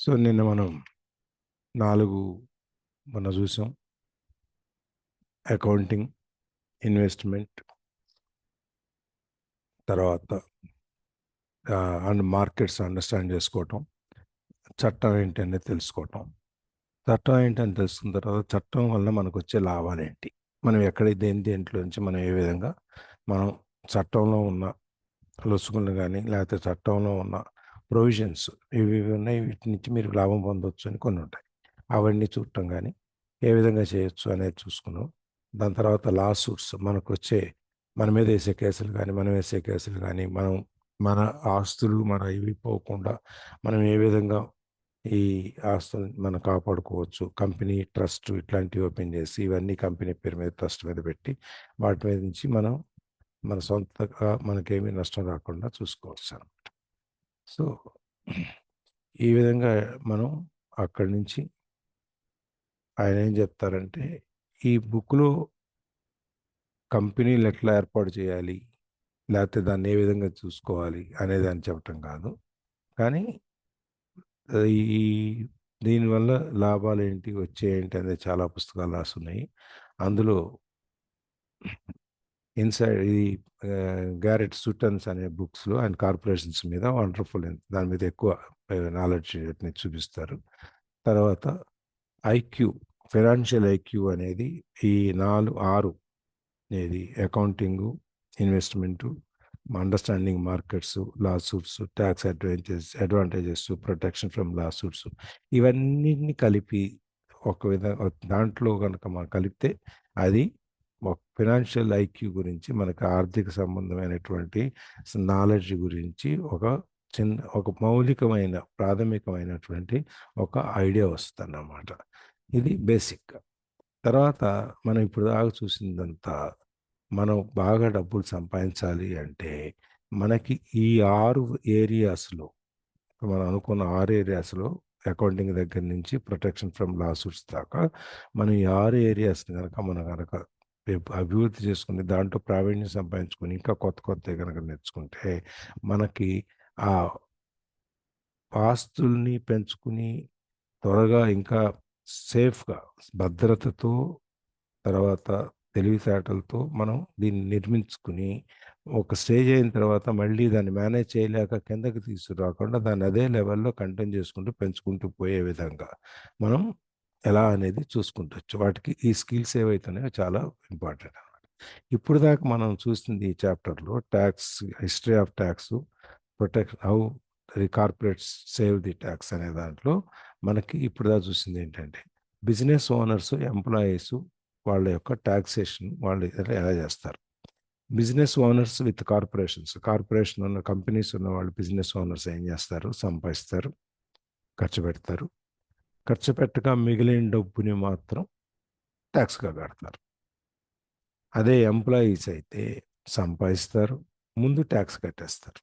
So నిన్న మనం 4 చూసాం. అకౌంటింగ్, ఇన్వెస్ట్మెంట్, తర్వాత అండ్ మార్కెట్స్ అండర్స్టాండ్ చేసుకోవటం, చట్టం ఏంటి అనేది తెలుసుకోవటం. చట్టం ఏంటని తెలుసుకున్న తర్వాత చట్టం వల్ల మనకు వచ్చే లాభాలు ఏంటి, మనం ఎక్కడ దేంట్లో నుంచి మనం ఏ విధంగా మనం చట్టంలో ఉన్న లొసుగులు కానీ లేకపోతే చట్టంలో ఉన్న ప్రొవిజన్స్ ఇవి ఉన్నాయి, వీటి నుంచి మీరు లాభం పొందవచ్చు అని కొన్ని ఉంటాయి. అవన్నీ చూడటం కానీ ఏ విధంగా చేయొచ్చు అనేది చూసుకున్నాం. దాని తర్వాత లా సూట్స్ మనకు వచ్చే మన మీద వేసే కేసులు కానీ మనం వేసే కేసులు కానీ మన ఆస్తులు మన ఇవి పోకుండా మనం ఏ విధంగా ఈ ఆస్తులు మనం కాపాడుకోవచ్చు. కంపెనీ ట్రస్ట్ ఇట్లాంటివి ఓపెన్ చేసి ఇవన్నీ కంపెనీ పేరు మీద ట్రస్ట్ మీద పెట్టి వాటి మీద నుంచి మనం మన సొంతగా మనకేమీ నష్టం రాకుండా చూసుకోవచ్చు అనమాట. సో ఈ విధంగా మనం అక్కడి నుంచి ఆయన ఏం చెప్తారంటే ఈ బుక్లో కంపెనీలు ఎట్లా ఏర్పాటు చేయాలి లేకపోతే దాన్ని ఏ విధంగా చూసుకోవాలి అనేది అని చెప్పటం కాదు, కానీ ఈ దీనివల్ల లాభాలు ఏంటి వచ్చేయంటి అనేది చాలా పుస్తకాలు రాస్తున్నాయి. అందులో ఇన్సైడ్ ఇది గ్యారెట్ సుటన్స్ అనే బుక్స్లో ఆయన కార్పొరేషన్స్ మీద వండర్ఫుల్ దాని మీద ఎక్కువ నాలెడ్జ్ చూపిస్తారు. తర్వాత ఐక్యూ, ఫైనాన్షియల్ ఐక్యూ అనేది ఈ 6 ఏది accounting, investment, understanding markets, lawsuits, tax advantages, protection from lawsuits, ఇవన్నిటిని కలిపి ఒక విధంగా దాంట్లో కనుక మనం కలిపితే అది ఒక ఫైనాన్షియల్ ఐక్యూ గురించి మనకు ఆర్థిక సంబంధమైనటువంటి నాలెడ్జ్ గురించి ఒక మౌలికమైన ప్రాథమికమైనటువంటి ఒక ఐడియా వస్తుందన్నమాట. ఇది బేసిక్. తర్వాత మనం ఇప్పుడు దాకా చూసిందంతా మనం బాగా డబ్బులు సంపాదించాలి అంటే మనకి ఈ 6 ఏరియాస్లో మనం అనుకున్న 6 ఏరియాస్లో అకౌంటింగ్ దగ్గర నుంచి ప్రొటెక్షన్ ఫ్రమ్ లా సూట్స్ దాకా మనం ఈ 6 ఏరియాస్ని కనుక అభివృద్ధి చేసుకుని దాంట్లో ప్రావీణ్యం సంపాదించుకొని ఇంకా కొత్త కొత్త కనుక నేర్చుకుంటే మనకి ఆ ఆస్తుల్ని పెంచుకుని త్వరగా ఇంకా సేఫ్గా భద్రతతో తర్వాత తెలివితేటలతో మనం దీన్ని నిర్మించుకుని ఒక స్టేజ్ అయిన తర్వాత మళ్ళీ దాన్ని మేనేజ్ చేయలేక కిందకి తీసుకురాకుండా దాన్ని అదే లెవెల్లో కంటిన్యూ చేసుకుంటూ పెంచుకుంటూ పోయే విధంగా మనం ఎలా అనేది చూసుకుంటవచ్చు. వాటికి ఈ స్కిల్స్ ఏవైతున్నాయో చాలా ఇంపార్టెంట్ అనమాట. ఇప్పుడు దాకా మనం చూసింది ఈ చాప్టర్లో tax, history of tax, protect how the corporates save the tax అనే దాంట్లో మనకి ఇప్పుడు దాకా చూసింది ఏంటంటే బిజినెస్ ఓనర్స్, ఎంప్లాయీస్ వాళ్ళ యొక్క ట్యాక్సేషన్ వాళ్ళు ఎలా చేస్తారు. బిజినెస్ ఓనర్స్ విత్ కార్పొరేషన్ ఉన్న కంపెనీస్ ఉన్న వాళ్ళు బిజినెస్ ఓనర్స్ ఏం చేస్తారు, సంపాదిస్తారు, ఖర్చు పెడతారు. ఖర్చు పెట్టగా మిగిలిన డబ్బుని మాత్రం ట్యాక్స్గా కడతారు. అదే ఎంప్లాయీస్ అయితే సంపాదిస్తారు, ముందు ట్యాక్స్ కట్టేస్తారు.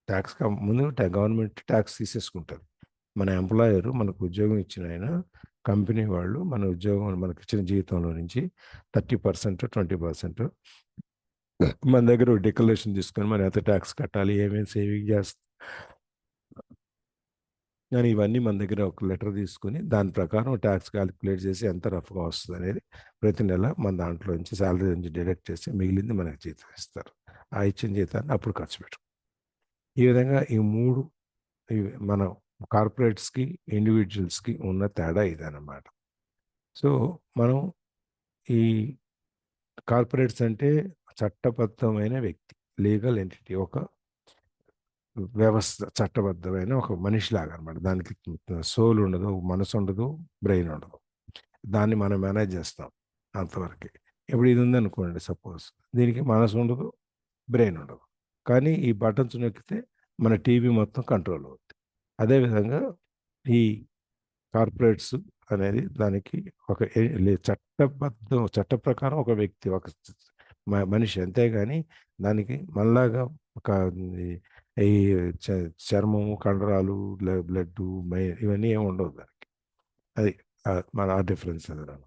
ట్యాక్స్ ముందు గవర్నమెంట్ ట్యాక్స్ తీసేసుకుంటుంది. మన ఎంప్లాయర్ మనకు ఉద్యోగం ఇచ్చిన ఆయన కంపెనీ వాళ్ళు మన ఉద్యోగం మనకి ఇచ్చిన జీవితంలో నుంచి 30%, 20% మన దగ్గర డిక్లరేషన్ తీసుకొని మనం ఎంత ట్యాక్స్ కట్టాలి, ఏమేమి సేవింగ్ చేస్తాం కానీ ఇవన్నీ మన దగ్గర ఒక లెటర్ తీసుకుని దాని ప్రకారం ట్యాక్స్ క్యాలిక్యులేట్ చేసి ఎంత రఫ్గా వస్తుంది అనేది ప్రతి నెల మన దాంట్లో నుంచి శాలరీ నుంచి డిడక్ట్ చేసి మిగిలింది మనకి జీతం ఇస్తారు. ఆ ఇచ్చిన జీతాన్ని అప్పుడు ఖర్చు పెట్టు. ఈ విధంగా ఈ 3 మన కార్పొరేట్స్కి, ఇండివిజువల్స్కి ఉన్న తేడా ఇదన్నమాట. సో మనం ఈ కార్పొరేట్స్ అంటే చట్టబద్ధమైన వ్యక్తి, లీగల్ ఎంటిటీ, ఒక వ్యవస్థ, చట్టబద్ధమైన ఒక మనిషిలాగా అనమాట. దానికి సోల్ ఉండదు, మనసు ఉండదు, బ్రెయిన్ ఉండదు. దాన్ని మనం మేనేజ్ చేస్తాం అంతవరకే. ఇప్పుడు ఇది ఉందనుకోండి సపోజ్, దీనికి మనసు ఉండదు, బ్రెయిన్ ఉండదు, కానీ ఈ బటన్స్ నొక్కితే మన టీవీ మొత్తం కంట్రోల్ అవుతుంది. అదేవిధంగా ఈ కార్పొరేట్స్ అనేది దానికి ఒక చట్ట ప్రకారం ఒక వ్యక్తి, ఒక మనిషి, అంతేగాని దానికి మనలాగా ఒక ఈ చర్మము, కండరాలు, బ్లడ్, ఇవన్నీ ఏమి ఉండవు దానికి. అది మన ఆ డిఫరెన్స్ అన్నమాట.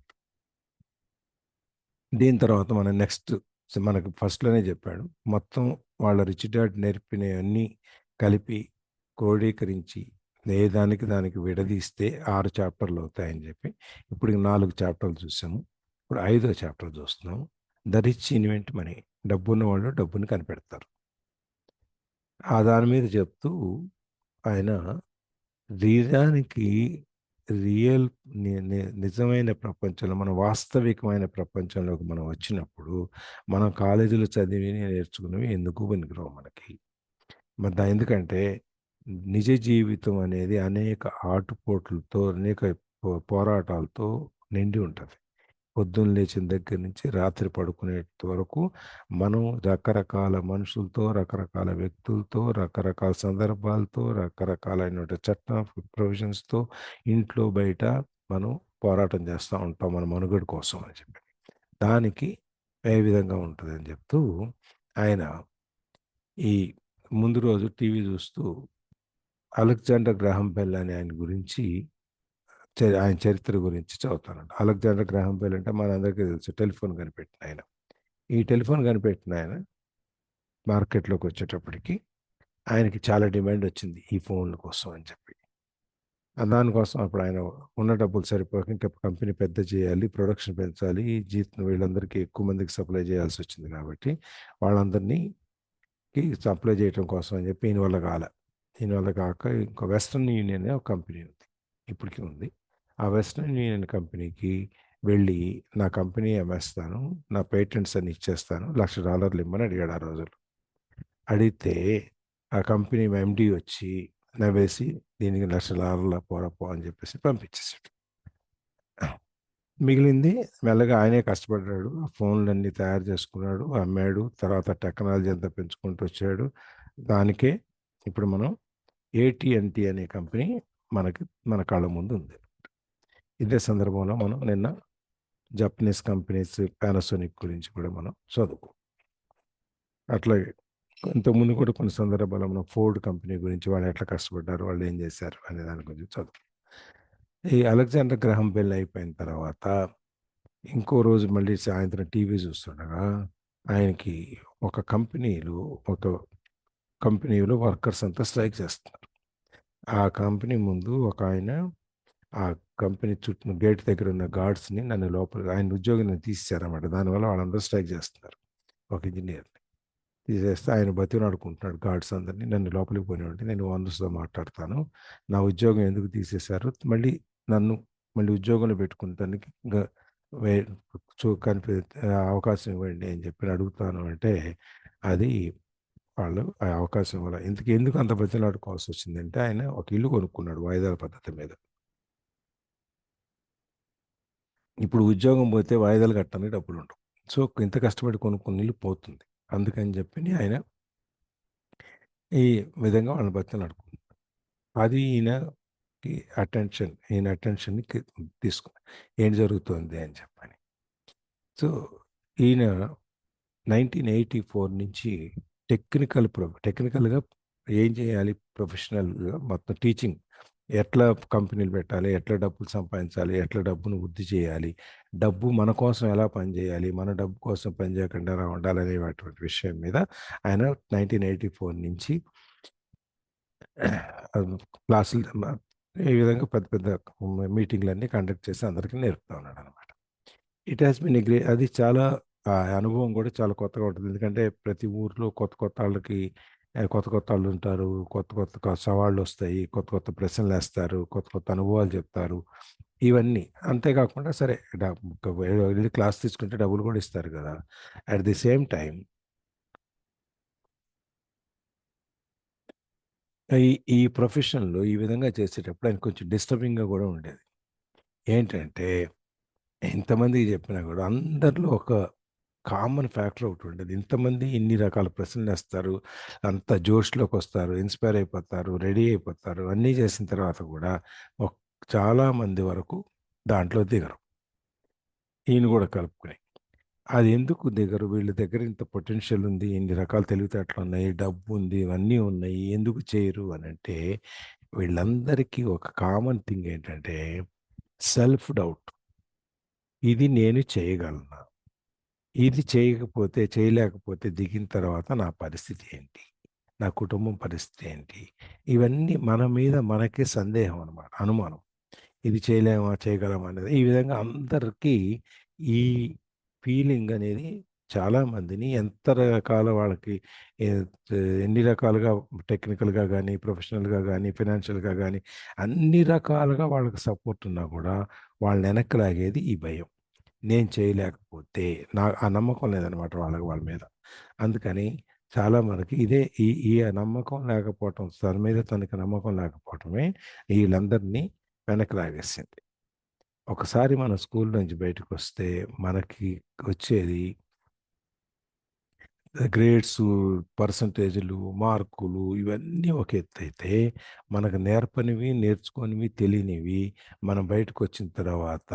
దీని తర్వాత మన నెక్స్ట్ మనకు ఫస్ట్లోనే చెప్పాడు, మొత్తం వాళ్ళ రిచ్ డాడ్ నేర్పినవన్నీ కలిపి క్రోడీకరించి ఏ దానికి దానికి విడదీస్తే 6 చాప్టర్లు అవుతాయని చెప్పి ఇప్పుడు 4 చాప్టర్లు చూసాము. ఇప్పుడు ఐదో చాప్టర్ చూస్తున్నాము. The rich invent money. డబ్బున్న వాళ్ళు డబ్బుని కనిపెడతారు. ఆ దాని మీద చెప్తూ ఆయన నిజానికి రియల్ నిజమైన ప్రపంచంలో మన వాస్తవికమైన ప్రపంచంలోకి మనం వచ్చినప్పుడు మనం కాలేజీలో చదివి నేర్చుకున్నవి ఎందుకు పనికిరావు మనకి. మరి ఎందుకంటే నిజ జీవితం అనేది అనేక ఆటుపోట్లతో అనేక పోరాటాలతో నిండి ఉంటుంది. పొద్దున్న లేచిన దగ్గర నుంచి రాత్రి పడుకునేంత వరకు మనం రకరకాల మనుషులతో, రకరకాల వ్యక్తులతో, రకరకాల సందర్భాలతో, రకరకాలైనటువంటి చట్ట ప్రొవిజన్స్‌తో ఇంట్లో, బయట మనం పోరాటం చేస్తా ఉంటాం మన మనుగడ కోసం అని చెప్పి. దానికి ఏ విధంగా ఉంటదని చెప్తూ ఆయన ఈ ముందు రోజు టీవీ చూస్తూ అలెగ్జాండర్ గ్రాహం బెల్ అనే ఆయన గురించి ఆయన చరిత్ర గురించి చదువుతానండి. అలెగ్జాండర్ గ్రాహం బెల్ అంటే మనందరికీ తెలుసు టెలిఫోన్ కనిపెట్టిన ఆయన. ఈ టెలిఫోన్ కనిపెట్టిన ఆయన మార్కెట్‌లోకి వచ్చేటప్పటికి ఆయనకి చాలా డిమాండ్ వచ్చింది ఈ ఫోన్‌ల కోసం అని చెప్పి. దానికోసం అప్పుడు ఆయన ఉన్న డబ్బులు సరిపోక ఇంకా కంపెనీ పెద్ద చేయాలి, ప్రొడక్షన్ పెంచాలి, జీతం వీళ్ళందరికీ ఎక్కువ మందికి సప్లై చేయాల్సొచ్చింది కాబట్టి వాళ్ళందరినీ సప్లై చేయటం కోసం అని చెప్పి ఈయన వల్ల కాలే. ఈయన వల్ల కాక ఇంకో వెస్టర్న్ యూనియన్ అనే ఒక కంపెనీ ఉంది. ఇప్పటికి ఉంది. ఆ వెస్టర్న్ యూనియన్ కంపెనీకి వెళ్ళి నా కంపెనీ అమ్మేస్తాను. నా పేటెంట్స్ అన్ని ఇచ్చేస్తాను. $1,00,000 ఇమ్మని అడిగాడు ఆ రోజుల్లో. అడిగితే ఆ కంపెనీ ఎండీ వచ్చి నవ్వేసి దీనికి $1,00,000 పోరా పో అని చెప్పేసి పంపించేసాడు. మిగిలింది మెల్లగా ఆయనే కష్టపడ్డాడు. ఆ ఫోన్‌లన్నీ తయారు చేసుకున్నాడు, అమ్మాడు. తర్వాత టెక్నాలజీ అంతా పెంచుకుంటూ వచ్చాడు. దానికే ఇప్పుడు మనం ఏటీ&టీ అనే కంపెనీ మనకి మన కళ్ళ ముందు ఉంది. ఇదే సందర్భంలో మనం నిన్న జపనీస్ కంపెనీస్ పానాసోనిక్ గురించి కూడా మనం చదువుకున్నాం. అట్లాగే ఇంతకుముందు కూడా కొన్ని సందర్భాల్లో మనం ఫోర్డ్ కంపెనీ గురించి వాళ్ళు ఎట్లా కష్టపడ్డారు, వాళ్ళు ఏం చేశారు అనే దాని గురించి చదువుకున్నాం. ఈ అలెగ్జాండర్ గ్రాహం బెల్ అయిపోయిన తర్వాత ఇంకో రోజు మళ్ళీ సాయంత్రం టీవీ చూస్తుండగా ఆయనకి ఒక కంపెనీలో ఒక కంపెనీలో వర్కర్స్ అంతా స్ట్రైక్ చేస్తున్నారు. ఆ కంపెనీ ముందు ఒక ఆయన ఆ కంపెనీ చుట్టూ గేట్ దగ్గర ఉన్న గార్డ్స్‌ని నన్ను లోపల ఆయన ఉద్యోగిని తీసేసారన్నమాట. దానివల్ల వాళ్ళందరూ స్ట్రైక్ చేస్తున్నారు. ఒక ఇంజినీర్‌ని తీసేస్తే ఆయన బతిమలాడుకుంటున్నాడు గార్డ్స్ అందరిని. నన్ను లోపలికి పోనివ్వండి. నేను ఓనర్స్‌తో మాట్లాడతాను. నా ఉద్యోగం ఎందుకు తీసేశారు? మళ్ళీ నన్ను మళ్ళీ ఉద్యోగంలో పెట్టుకుంటానికి వే కనిపి అవకాశం ఇవ్వండి అని చెప్పి అడుగుతాను అంటే అది వాళ్ళు ఆ అవకాశం ఇవ్వలే. ఎందుకు అంత బతిమలాడుకోవాల్సొచ్చిందంటే ఆయన ఒక ఇల్లు కొనుక్కున్నాడు వాయిదాల పద్ధతి మీద. ఇప్పుడు ఉద్యోగం పోతే వాయిదాలు కట్టడానికి డబ్బులుండవు. సో, ఇంత కష్టపడి కొనుక్కున్న ఇల్లు పోతుంది. అందుకని చెప్పని ఆయన ఈ విధంగా వాళ్ళని బతిమలాడుకున్నాడు. అది ఈయన అటెన్షన్‌కి తీసుకున్నా. ఏం జరుగుతోంది అని చెప్పని. సో, ఈయన 1984 నుంచి టెక్నికల్‌గా ఏం చేయాలి ప్రొఫెషనల్‌గా మొత్తం టీచింగ్. ఎట్లా కంపెనీలు పెట్టాలి? ఎట్లా డబ్బులు సంపాదించాలి? ఎట్లా డబ్బును వృద్ధి చేయాలి? డబ్బు మన కోసం ఎలా పనిచేయాలి? మన డబ్బు కోసం పని చేయకుండా ఎలా ఉండాలనేటువంటి విషయం మీద ఆయన 1984 నుంచి క్లాసులు ఈ విధంగా పెద్ద పెద్ద మీటింగ్‌లన్నీ కండక్ట్ చేసి అందరికీ నేర్పుతా ఉన్నాడనమాట. ఇట్ హాస్ బీన్ ఎ అది చాలా అనుభవం కూడా చాలా కొత్తగా ఉంటుంది. ఎందుకంటే ప్రతి ఊర్లో కొత్త కొత్త ఆళ్ళకి కొత్త కొత్త ఆళ్ళుంటారు. కొత్త కొత్త సవాళ్ళొస్తాయి. కొత్త కొత్త ప్రశ్నలేస్తారు. కొత్త కొత్త అనుభవాలు చెప్తారు. ఇవన్నీ. అంతేకాకుండా సరే వెళ్లి క్లాస్ తీసుకుంటే డబ్బులు కూడా ఇస్తారు గదా! అట్ ది సేమ్ టైమ్ ఈ ఈ ప్రొఫెషన్‌లో ఈ విధంగా చేసేటప్పుడు ఆయనకు కొంచెం డిస్టర్బింగ్‌గా గూడా ఉండేది. ఏంటంటే ఇంతమందికి చెప్పినా గూడా అందరిలో ఒక కామన్ ఫ్యాక్టర్ ఒకటుండేది. ఇంతమంది ఇన్ని రకాల ప్రశ్నలేస్తారు. అంత జోష్‌లోకొస్తారు. ఇన్‌స్పైర్ అయిపోతారు. రెడీ అయిపోతారు. అన్నీ చేసిన తర్వాత గూడా ఒక్ చాలా మంది వరకు దాంట్లో దిగరు. ఈయన గూడా కలుపుకొని. అది ఎందుకు దిగరు? వీళ్ళ దగ్గర ఇంత పొటెన్షియల్ ఉంది. ఇన్ని రకాల తెలివితేటలున్నాయి. డబ్బుంది. ఇవన్నీ ఉన్నాయి. ఎందుకు చేయరు అనంటే వీళ్ళందరికీ ఒక కామన్ థింగ్ ఏంటంటే సెల్ఫ్ డౌట్. ఇది నేను చేయగలనా? ఇది చేయకపోతే చేయలేకపోతే దిగిన తర్వాత నా పరిస్థితి ఏంటి? నా కుటుంబం పరిస్థితి ఏంటి? ఇవన్నీ మన మీద మనకే సందేహం అనమాట, అనుమానం. ఇది చేయలేమా? చేయగలమా? అనేది. ఈ విధంగా అందరికీ ఈ ఫీలింగ్ అనేది చాలామందిని ఎంత రకాల వాళ్ళకి ఎ ఎన్ని రకాలుగా టెక్నికల్‌గా గానీ, ప్రొఫెషనల్‌గా గానీ, ఫైనాన్షియల్‌గా గానీ అన్ని రకాలుగా వాళ్ళకి సపోర్ట్ ఉన్నా కూడా వాళ్ళని వెనక్కి లాగేది ఈ భయం. నేను చేయలేకపోతే ఆ నమ్మకం లేదనమాట వాళ్ళ మీద. అందుకని చాలా మనకి ఇదే ఈ నమ్మకం లేకపోవటం, తన మీద తనకి నమ్మకం లేకపోవటమే ఈళ్ళందరినీ వెనక్కి లాగేసింది. ఒకసారి మన స్కూల్ నుంచి బయటకొస్తే మనకి వచ్చేది గ్రేడ్సు, పర్సెంటేజులు, మార్కులు ఇవన్నీ ఒక ఎత్తైతే, మనకు నేర్పనివి, నేర్చుకోనివి, తెలియనివి మనం బయటకొచ్చిన తర్వాత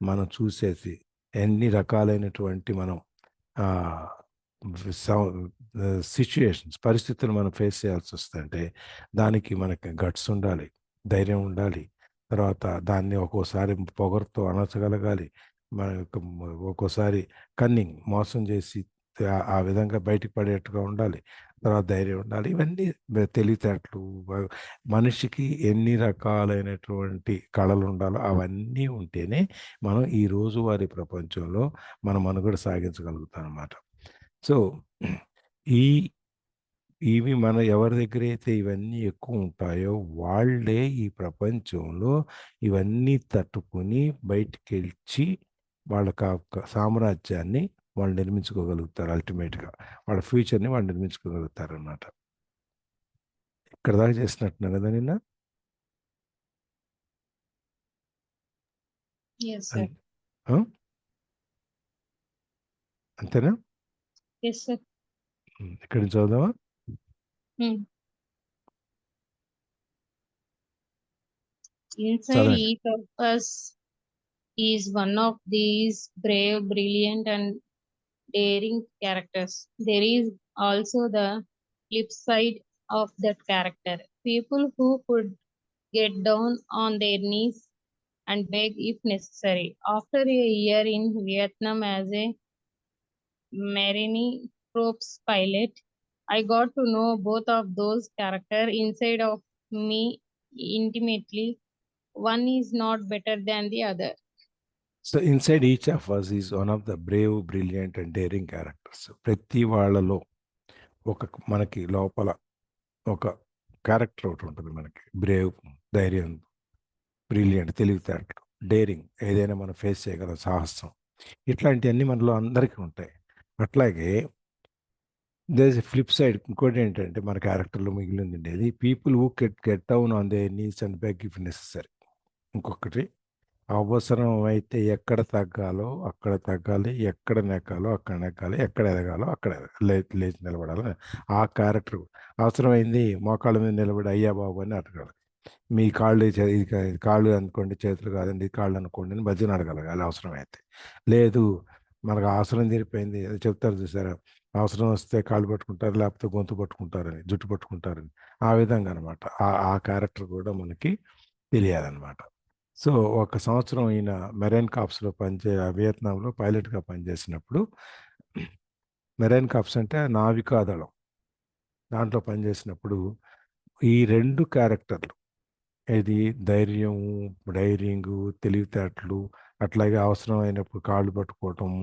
మనం చూసేసి ఎన్ని రకాలైనటువంటి మనం ఆహ్, సం సిట్యుయేషన్స్, పరిస్థితులు మనం ఫేస్ చేయాల్సొస్తుందంటే, దానికి మనకి గట్స్ ఉండాలి, ధైర్యం ఉండాలి. తర్వాత దాన్ని ఒక్కోసారి పొగరుతో అణచగలగాలి. మనకు ఒక్కోసారి కన్నింగ్, మోసం చేసి ఆ విధంగా బయటికి పడేట్టుగా ఉండాలి. తర్వాత ధైర్యం ఉండాలి. ఇవన్నీ తెలివితేటలు మనిషికి ఎన్ని రకాలైనటువంటి కళలుండాలో అవన్నీ ఉంటేనే మనం ఈ రోజువారీ ప్రపంచంలో మన మనుగడ సాగించగలుగుతామనమాట. సో, ఈ ఇవి మన ఎవరి దగ్గరైతే ఇవన్నీ ఎక్కువుంటాయో వాళ్ళే ఈ ప్రపంచంలో ఇవన్నీ తట్టుకొని బయటికెళ్ళి వాళ్ళకా సామ్రాజ్యాన్ని వాళ్ళు నిర్మించుకోగలుగుతారు అల్టిమేట్‌గా. వాళ్ళ ఫ్యూచర్‌ని వాళ్ళు నిర్మించుకోగలుగుతారనమాట. ఇక్కడి దాకా చేసినట్టున్నా గదా నిన్న? Yes, అన్ sir. ఆ! అంతేనా? Yes, sir. ఇక్కడి నుంచి చదువుదామా? Hmm. Inside చదవండి. each of us is one of these brave, brilliant, and daring characters. There is also the flip side of that character. People who could get down on their knees and beg if necessary. After a year in Vietnam as a Marine Corps pilot, I got to know both of those characters inside of me intimately. One is not better than the other. So, inside each of us is one of the brave, brilliant and daring characters. ప్రతి వాళ్ళలో మనకి లోపల ఒక character ఒకటుంటది మనకి. Brave, ధైర్యం, brilliant, తెలివితేటలు, daring, ఏదైనా మనం ఫేస్ చేయగల సాహసం. ఇట్లాంటియన్నీ మనలో అందరికీ ఉంటాయి. అట్లాగే there is a flip side, ఇంకోటేంటంటే మన క్యారెక్టర్‌లో మిగిలిందుండేది people who get down on their knees and beg if necessary. ఇంకొకటి, అవసరమైతే ఎక్కడ తగ్గాలో అక్కడ తగ్గాలి, ఎక్కడ నెగ్గాలో అక్కడ నెగ్గాలి, ఎక్కడ ఎదగాలో అక్కడ లేచి నిలబడాలి. ఆ క్యారెక్టర్ అవసరమైంది మోకాళ్ళ మీద నిలబడి అయ్యా బాబు అని అడగాలి. మీ కాళ్ళు ఇది కాళ్ళు అనుకోండి, చేతులు కాదండి, కాళ్ళు అనుకోండి అని భజన అడగలగాలి అవసరమైతే. లేదు, మనకు అవసరం తీరిపోయింది, అది చెప్తారు చూసారా, అవసరం వస్తే కాళ్ళు పట్టుకుంటారు, లేకపోతే గొంతు పట్టుకుంటారని, జుట్టు పట్టుకుంటారని. ఆ విధంగా అనమాట. ఆ క్యారెక్టర్ కూడా మనకి తెలియాలన్నమాట. సో, ఒక సంవత్సరం ఈయన మెరైన్ కార్ప్స్‌లో వియత్నాంలో పైలట్‌గా పనిచేసినప్పుడు, మెరైన్ కార్ప్స్ అంటే నావికాదళం. దాంట్లో పనిచేసినప్పుడు ఈ 2 క్యారెక్టర్‌లు, ఏది ధైర్యము, డైరింగు, తెలివితేటలు, అట్లాగే అవసరమైనప్పుడు కాళ్ళు పట్టుకోవటము,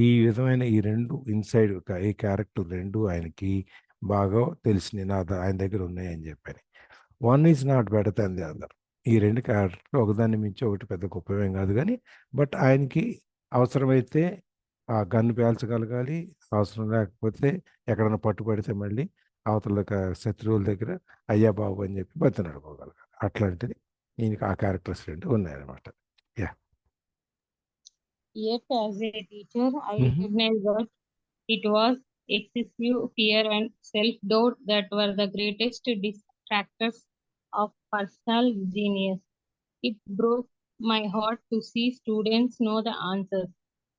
ఈ విధమైన ఈ 2 ఇన్‌సైడ్ ఈ క్యారెక్టర్ 2 ఆయనకి బాగా తెలిసినియి. ఆయన దగ్గర ఉన్నాయని చెప్పని. One is not better than the other. ఈ 2 క్యారెక్టర్‌లు ఒకదాన్ని మించి ఒకటి పెద్ద గొప్పవేం గాదు గానీ, బట్ ఆయనకి అవసరమైతే ఆ గన్ పేల్చగలగాలి. అవసరం లేకపోతే ఎక్కడన్నా పట్టుబడితే మళ్ళీ అవతల శత్రువుల దగ్గర అయ్యా బాబు అని చెప్పి బతిమిలాడుకోగలగాలి. అట్లాంటిది ఈయనకి ఆ క్యారెక్టర్స్ 2 ఉన్నాయన్నమాట. Yeah! Yet, as a teacher, I హుహు. recognize that it was excessive fear and self doubt that were the greatest distractors of personal genius. It broke my heart to see students know the answers,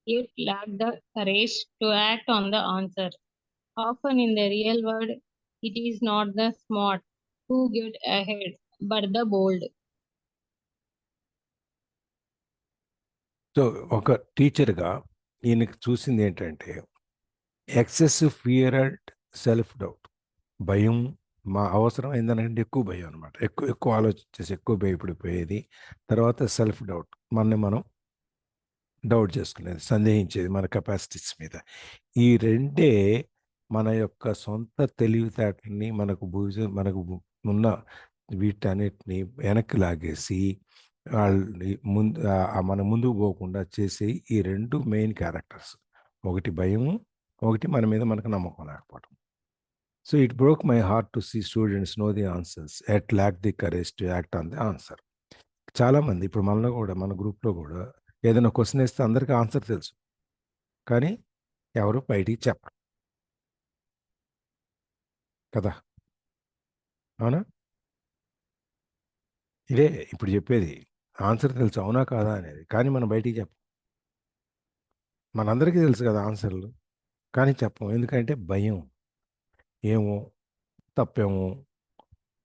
yet lack the courage to act on the answer. Often in the real world, it is not the smart who get ahead, but the bold. So, ఒక టీచర్‌గా ఈయనకి చూసిందేంటంటే excessive fear and self doubt. భయం మా అవసరం ఏందనంటే ఎక్కువ భయం అనమాట. ఎక్కువ ఎక్కువ ఆలోచించేసి ఎక్కువ భయపడిపోయేది. తర్వాత సెల్ఫ్ డౌట్. మనని మనం డౌట్ చేసుకునేది, సందేహించేది మన కెపాసిటీస్ మీద. ఈ రెండే మన యొక్క సొంత తెలివితేటలని మనకు ఉన్న వీటన్నిటిని వెనక్కి లాగేసి వాళ్ళని మన ముందుకు పోకుండా చేసే ఈ రెండు మెయిన్ క్యారెక్టర్స్. ఒకటి భయము, ఒకటి మన మీద మనకు నమ్మకం లేకపోవడం. So it broke my heart to see students know the answers yet lack the courage to act on the answer. చాలామంది ఇప్పుడు మనలో కూడా, మన గ్రూప్లో కూడా ఏదైనా క్వశ్చన్ వేస్తే అందరికీ ఆన్సర్ తెలుసు, కానీ ఎవరు బయటికి చెప్పరు కదా. అవునా? ఇదే ఇప్పుడు చెప్పేది. ఆన్సర్ తెలుసు, అవునా కాదా అనేది, కానీ మనం బయటికి చెప్పం. మనందరికీ తెలుసు కదా ఆన్సర్లు, కానీ చెప్పం. ఎందుకంటే భయం. ఏమో, తప్పేమో,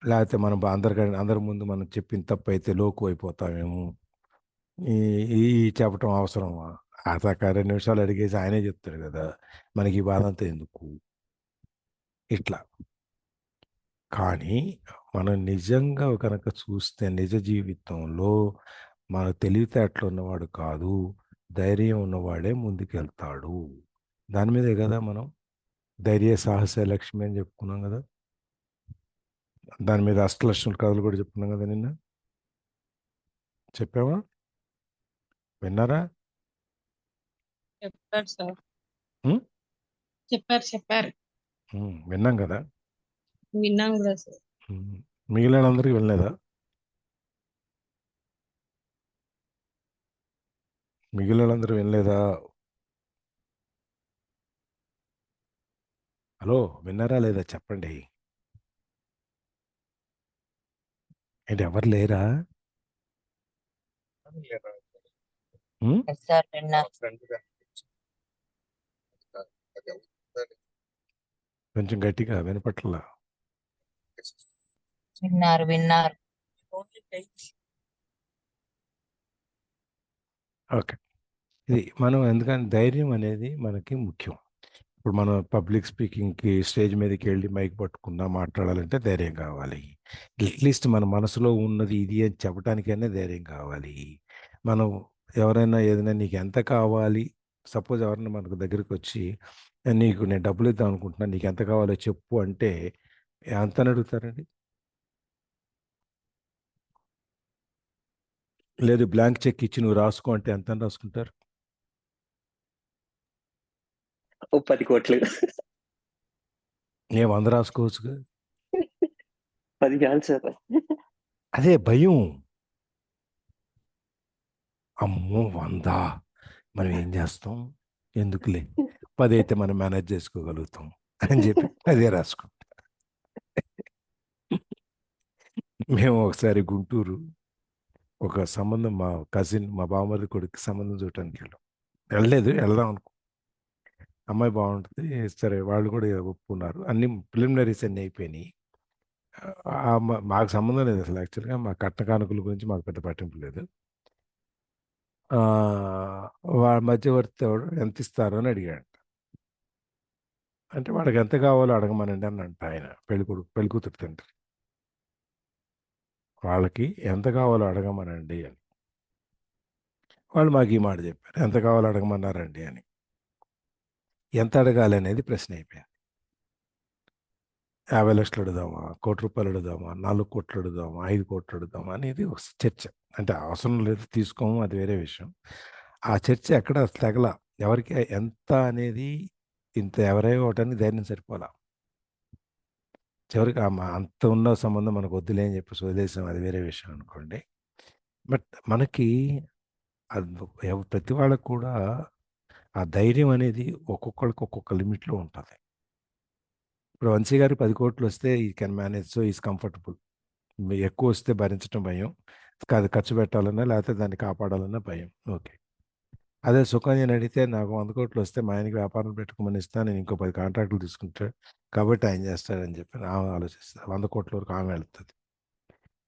లేకపోతే మనం అందరి ముందు మనం చెప్పిన తప్పు అయితే లోకు అయిపోతామేమో, ఈ ఈ చెప్పటం అవసరమా? అతక 2 నిమిషాలు అడిగేసి ఆయనే చెప్తాడు కదా, మనకి ఈ బాధ అంతా ఎందుకు, ఇట్లా. కానీ మనం నిజంగా కనుక చూస్తే నిజ జీవితంలో మన తెలివితేటలు ఉన్నవాడు కాదు, ధైర్యం ఉన్నవాడే ముందుకెళ్తాడు. దాని మీదే కదా మనం ధైర్య సాహస లక్ష్మి అని చెప్పుకున్నాం కదా. దాని మీద అష్టలక్ష్మి కథలు కూడా చెప్పుకున్నాం కదా నిన్న. చెప్పావా? విన్నారా? చెప్పారు సార్. ఉం? చెప్పారు. విన్నాం కదా. విన్నాం కూడా సార్. ఉం. మిగిలిన అందరికీ వినలేదా? మిగిలిన వాళ్ళందరూ వినలేదా? హలో, విన్నారా లేదా చెప్పండి. ఏంటి, ఎవరు లేరా? ఉం? సార్ విన్నారు. కొంచెం గట్టిగా వినపట్ల. విన్నారు. ఓకే. ఇది మనం ఎందుకంటే ధైర్యం అనేది మనకి ముఖ్యం. ఇప్పుడు మనం పబ్లిక్ స్పీకింగ్కి స్టేజ్ మీదకి వెళ్ళి మైక్ పట్టుకున్నా మాట్లాడాలంటే ధైర్యం కావాలి. అట్లీస్ట్ మన మనసులో ఉన్నది ఇది అని చెప్పడానికైనా ధైర్యం కావాలి. మనం ఎవరైనా ఏదైనా నీకు ఎంత కావాలి, సపోజ్ ఎవరైనా మనకు దగ్గరికి వచ్చి నీకు నేను డబ్బులు ఇద్దాం అనుకుంటున్నాను, నీకు ఎంత కావాలో చెప్పు అంటే ఎంత అని అడుగుతారండి? లేదు బ్లాంక్ చెక్ ఇచ్చి నువ్వు రాసుకో అంటే ఎంత అని రాసుకుంటారు? 10 కోట్లు. 100 రాసుకోవచ్చుగా. 10 చాలు సార్. అదే భయం. అమ్మో 100 మనం ఏం చేస్తాం, ఎందుకులే 10 అయితే మనం మేనేజ్ చేసుకోగలుగుతాం అని చెప్పి 10 రాసుకుంటాం. మేము ఒకసారి గుంటూరు ఒక సంబంధం, మా కజిన్, మా బావమరిది కొడుకు సంబంధం చూడటానికి వెళ్దాం అనుకో. అమ్మాయి బాగుంటుంది, సరే వాళ్ళు కూడా ఒప్పుకున్నారు, అన్ని ప్రిలిమినరీస్ అన్నీ అయిపోయినాయి. మాకు సంబంధం లేదు అసలు. యాక్చువల్గా మా కట్న కానుకల గురించి మాకు పెద్ద పట్టింపు లేదు. వాళ్ళ మధ్యవర్తి ఎవడు ఎంత ఇస్తారు అని అడిగాడు. అంటే వాడికి ఎంత కావాలో అడగమనండి అని అంట ఆయన, పెళ్లి కూతురు తండ్రి. వాళ్ళకి ఎంత కావాలో అడగమనండి అని. వాళ్ళు మాకు ఈ మాట చెప్పారు, ఎంత కావాలో అడగమన్నారండి అని. ఎంత అడగాలి అనేది ప్రశ్న అయిపోయింది. 50 లక్షలు అడుగుదామా, 1,00,00,000 అడుగుదామా, 4 కోట్లు అడుగుదామా, 5 కోట్లు అడుగుదామా అనేది ఒక చర్చ. అంటే అవసరం లేదు, తీసుకోము, అది వేరే విషయం. ఆ చర్చ ఎక్కడ తెగల. ఎవరికి ఎంత అనేది ఇంత ఎవరై ఒకటని ధైర్యం సరిపోలా. చివరికి అంత ఉన్న సంబంధం మనకు వద్దులే అని చెప్పేసి వదిలేసాం, అది వేరే విషయం అనుకోండి. బట్ మనకి ప్రతి వాళ్ళకు కూడా ఆ ధైర్యం అనేది ఒక్కొక్కరికి ఒక్కొక్క లిమిట్లో ఉంటుంది. ఇప్పుడు వంశీ గారికి 10 కోట్లు వస్తే ఈ can manage, so is comfortable. ఎక్కువ వస్తే భరించడం భయం, కాదు ఖర్చు పెట్టాలన్నా లేకపోతే దాన్ని కాపాడాలన్నా భయం. ఓకే. అదే సుకన్యని అడిగితే నాకు 100 కోట్లు వస్తే మా ఆయనకి వ్యాపారం పెట్టుకోమని ఇస్తాను, నేను ఇంకో 10 కాంట్రాక్టులు తీసుకుంటాడు కాబట్టి ఆయన చేస్తాడని చెప్పి ఆమె ఆలోచిస్తారు. 100 కోట్ల వరకు ఆమె వెళ్తుంది,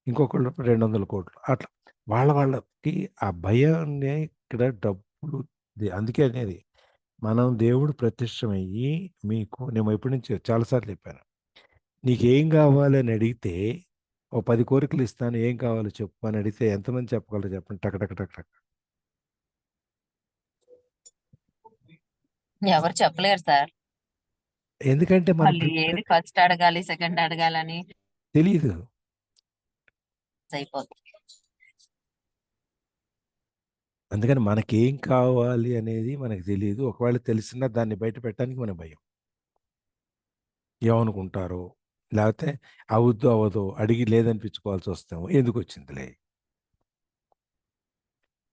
ఇంకొకళ్ళు 200 కోట్లు అట్లా. వాళ్ళకి ఆ భయాన్ని ఇక్కడ డబ్బులు. అందుకే అనేది మనం దేవుడు ప్రత్యక్షమయ్యి మీకు, నేను ఎప్పటి నుంచి చాలాసార్లు చెప్పాను, నీకేం కావాలి అని అడిగితే ఓ 10 కోరికలు ఇస్తాను, ఏం కావాలో చెప్పు అని అడిగితే ఎంతమంది చెప్పగలరు చెప్పండి? టక్ టక్ టక్ టక్. ఎవరు చెప్పలేరు సార్. ఎందుకంటే మన వాళ్ళు ఏది ఫస్ట్ అడగాలి, సెకండ్ అడగాలని తెలియదు. అయిపోతుంది. అందుకని మనకేం కావాలి అనేది మనకు తెలియదు. ఒకవేళ తెలిసినా దాన్ని బయట పెట్టడానికి మన భయం. ఏమనుకుంటారో, లేకపోతే అవుద్దో అవ్వదో అడిగి లేదనిపించుకోవాల్సి వస్తాము, ఎందుకు వచ్చిందిలే.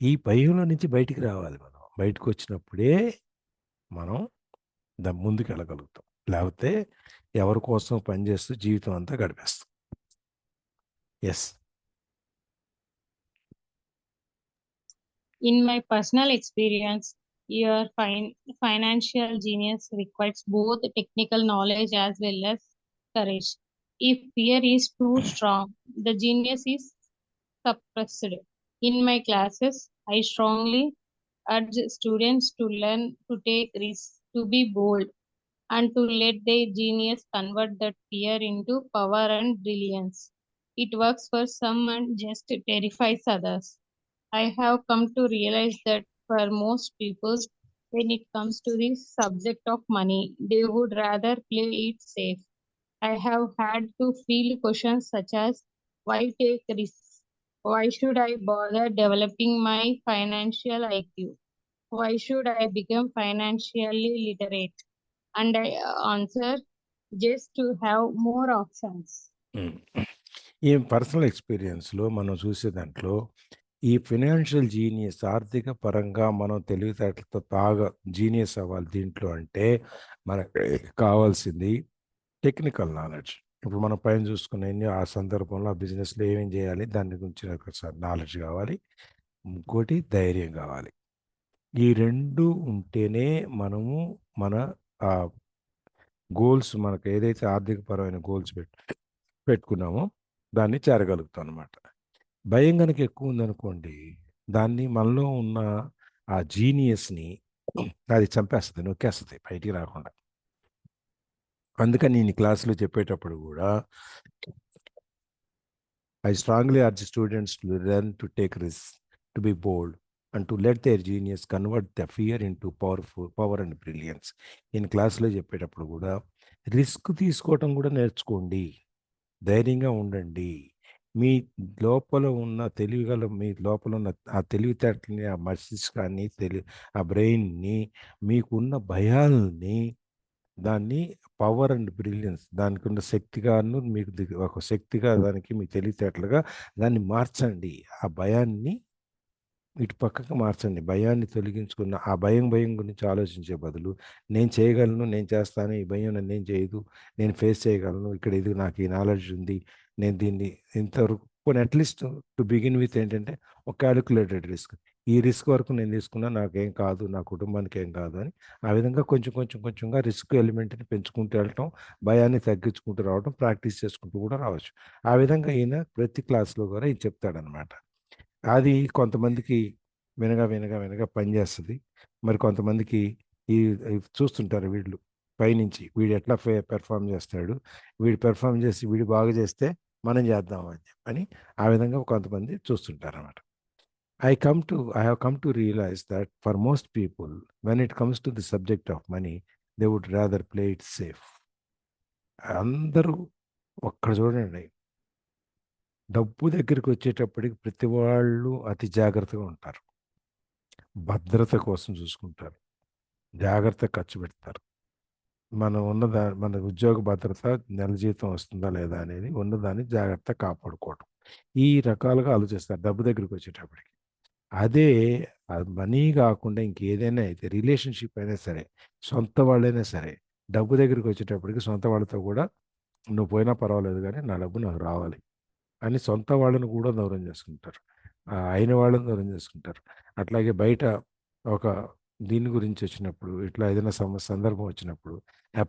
ఈ భయంలో నుంచి బయటికి రావాలి మనం. బయటకు వచ్చినప్పుడే మనం ముందుకు వెళ్ళగలుగుతాం. లేకపోతే ఎవరి కోసం పనిచేస్తూ జీవితం అంతా గడిపేస్తాం. Yes. In my personal experience, your financial genius requires both technical knowledge as well as courage. If fear is too strong, the genius is suppressed. In my classes, I strongly urge students to learn to take risks, to be bold, and to let their genius convert that fear into power and brilliance. It works for some and just terrifies others. I have come to realize that for most people, when it comes to the subject of money, they would rather play it safe. I have had to field questions such as why take risks? Why should I bother developing my financial IQ? Why should I become financially literate? And I answer just to have more options. ఈ personal ఎక్స్పీరియన్స్లో మనం చూసే దాంట్లో ఈ financial genius, ఆర్థిక పరంగా మనం తెలివితేటలతో బాగా జీనియస్ అవ్వాలి దీంట్లో అంటే మనకు కావాల్సింది టెక్నికల్ నాలెడ్జ్. ఇప్పుడు మనం పైన చూసుకునే ఆ సందర్భంలో ఆ బిజినెస్లో ఏమేం చేయాలి దాని గురించి నాలెడ్జ్ కావాలి. ఇంకోటి ధైర్యం కావాలి. ఈ రెండు ఉంటేనే మనము మన గోల్స్, మనకు ఏదైతే ఆర్థికపరమైన గోల్స్ పెట్టుకున్నామో దాన్ని చేరగలుగుతాం అనమాట. భయం కనుక ఎక్కువ ఉందనుకోండి, దాన్ని మనలో ఉన్న ఆ జీనియస్ని అది చంపేస్తుంది, నొక్కేస్తుంది బయటికి రాకుండా. అందుకని నేను క్లాసులో చెప్పేటప్పుడు కూడా I strongly urge students to learn to take risk, to be bold and to let their genius convert the fear into power and brilliance. నేను క్లాసులో చెప్పేటప్పుడు కూడా రిస్క్ తీసుకోవటం కూడా నేర్చుకోండి, ధైర్యంగా ఉండండి. మీ లోపల ఉన్న తెలివిగల, మీ లోపల ఉన్న ఆ తెలివితేటల్ని, ఆ మస్తిష్కాన్ని, ఆ బ్రెయిన్ని, మీకున్న భయాల్ని, దాన్ని పవర్ అండ్ బ్రిలియన్స్, దానికి ఉన్న శక్తిగాను, మీకు ఒక శక్తిగా, దానికి మీ తెలివితేటలుగా దాన్ని మార్చండి. ఆ భయాన్ని ఇటు పక్కకు మార్చండి. భయాన్ని తొలగించుకున్న ఆ భయం గురించి ఆలోచించే బదులు నేను చేయగలను, నేను చేస్తాను, ఈ భయం నన్నేం చేయదు, నేను ఫేస్ చేయగలను, ఇక్కడ ఇది నాకు ఈ నాలెడ్జ్ ఉంది, నేను దీన్ని ఇంతవరకు కొన్ని అట్లీస్ట్ టు బిగిన్ విత్ ఏంటంటే ఒక క్యాలిక్యులేటెడ్ రిస్క్. ఈ రిస్క్ వరకు నేను తీసుకున్నా నాకేం కాదు, నా కుటుంబానికి ఏం కాదు అని ఆ విధంగా కొంచెంగా రిస్క్ ఎలిమెంట్ని పెంచుకుంటూ వెళ్ళటం, భయాన్ని తగ్గించుకుంటూ రావడం, ప్రాక్టీస్ చేసుకుంటూ కూడా రావచ్చు. ఆ విధంగా ఈయన ప్రతి క్లాస్లో కూడా ఇది చెప్తాడనమాట. అది కొంతమందికి వినగా పనిచేస్తుంది. మరి కొంతమందికి ఈ చూస్తుంటారు వీళ్ళు పైనుంచి, వీడు ఎట్లా పెర్ఫామ్ చేస్తాడు, వీడు పెర్ఫామ్ చేసి వీడు బాగా చేస్తే మనం చేద్దాం అని చెప్పని ఆ విధంగా కొంతమంది చూస్తుంటారు అన్నమాట. I have come to realize that for most people, when it comes to the subject of money, they would rather play it safe. అందరూ ఒక్కడ చూడండి, డబ్బు దగ్గరికి వచ్చేటప్పటికి ప్రతి వాళ్ళు అతి జాగ్రత్తగా ఉంటారు, భద్రత కోసం చూసుకుంటారు, జాగ్రత్త ఖర్చు పెడతారు. మన ఉద్యోగ భద్రత, నెల జీతం వస్తుందా లేదా అనేది ఉన్నదాన్ని జాగ్రత్త కాపాడుకోవడం, ఈ రకాలుగా ఆలోచిస్తారు డబ్బు దగ్గరికి వచ్చేటప్పటికి. అదే మనీ కాకుండా ఇంకేదైనా అయితే, రిలేషన్షిప్ అయినా సరే, సొంత వాళ్ళైనా సరే, డబ్బు దగ్గరికి వచ్చేటప్పటికి సొంత వాళ్ళతో కూడా నువ్వు పోయినా పర్వాలేదు కానీ నా డబ్బు నాకు రావాలి అని సొంత వాళ్ళని కూడా దూరం చేసుకుంటారు, అయిన వాళ్ళని దూరం చేసుకుంటారు. అట్లాగే బయట ఒక దీని గురించి వచ్చినప్పుడు, ఇట్లా ఏదైనా సందర్భం వచ్చినప్పుడు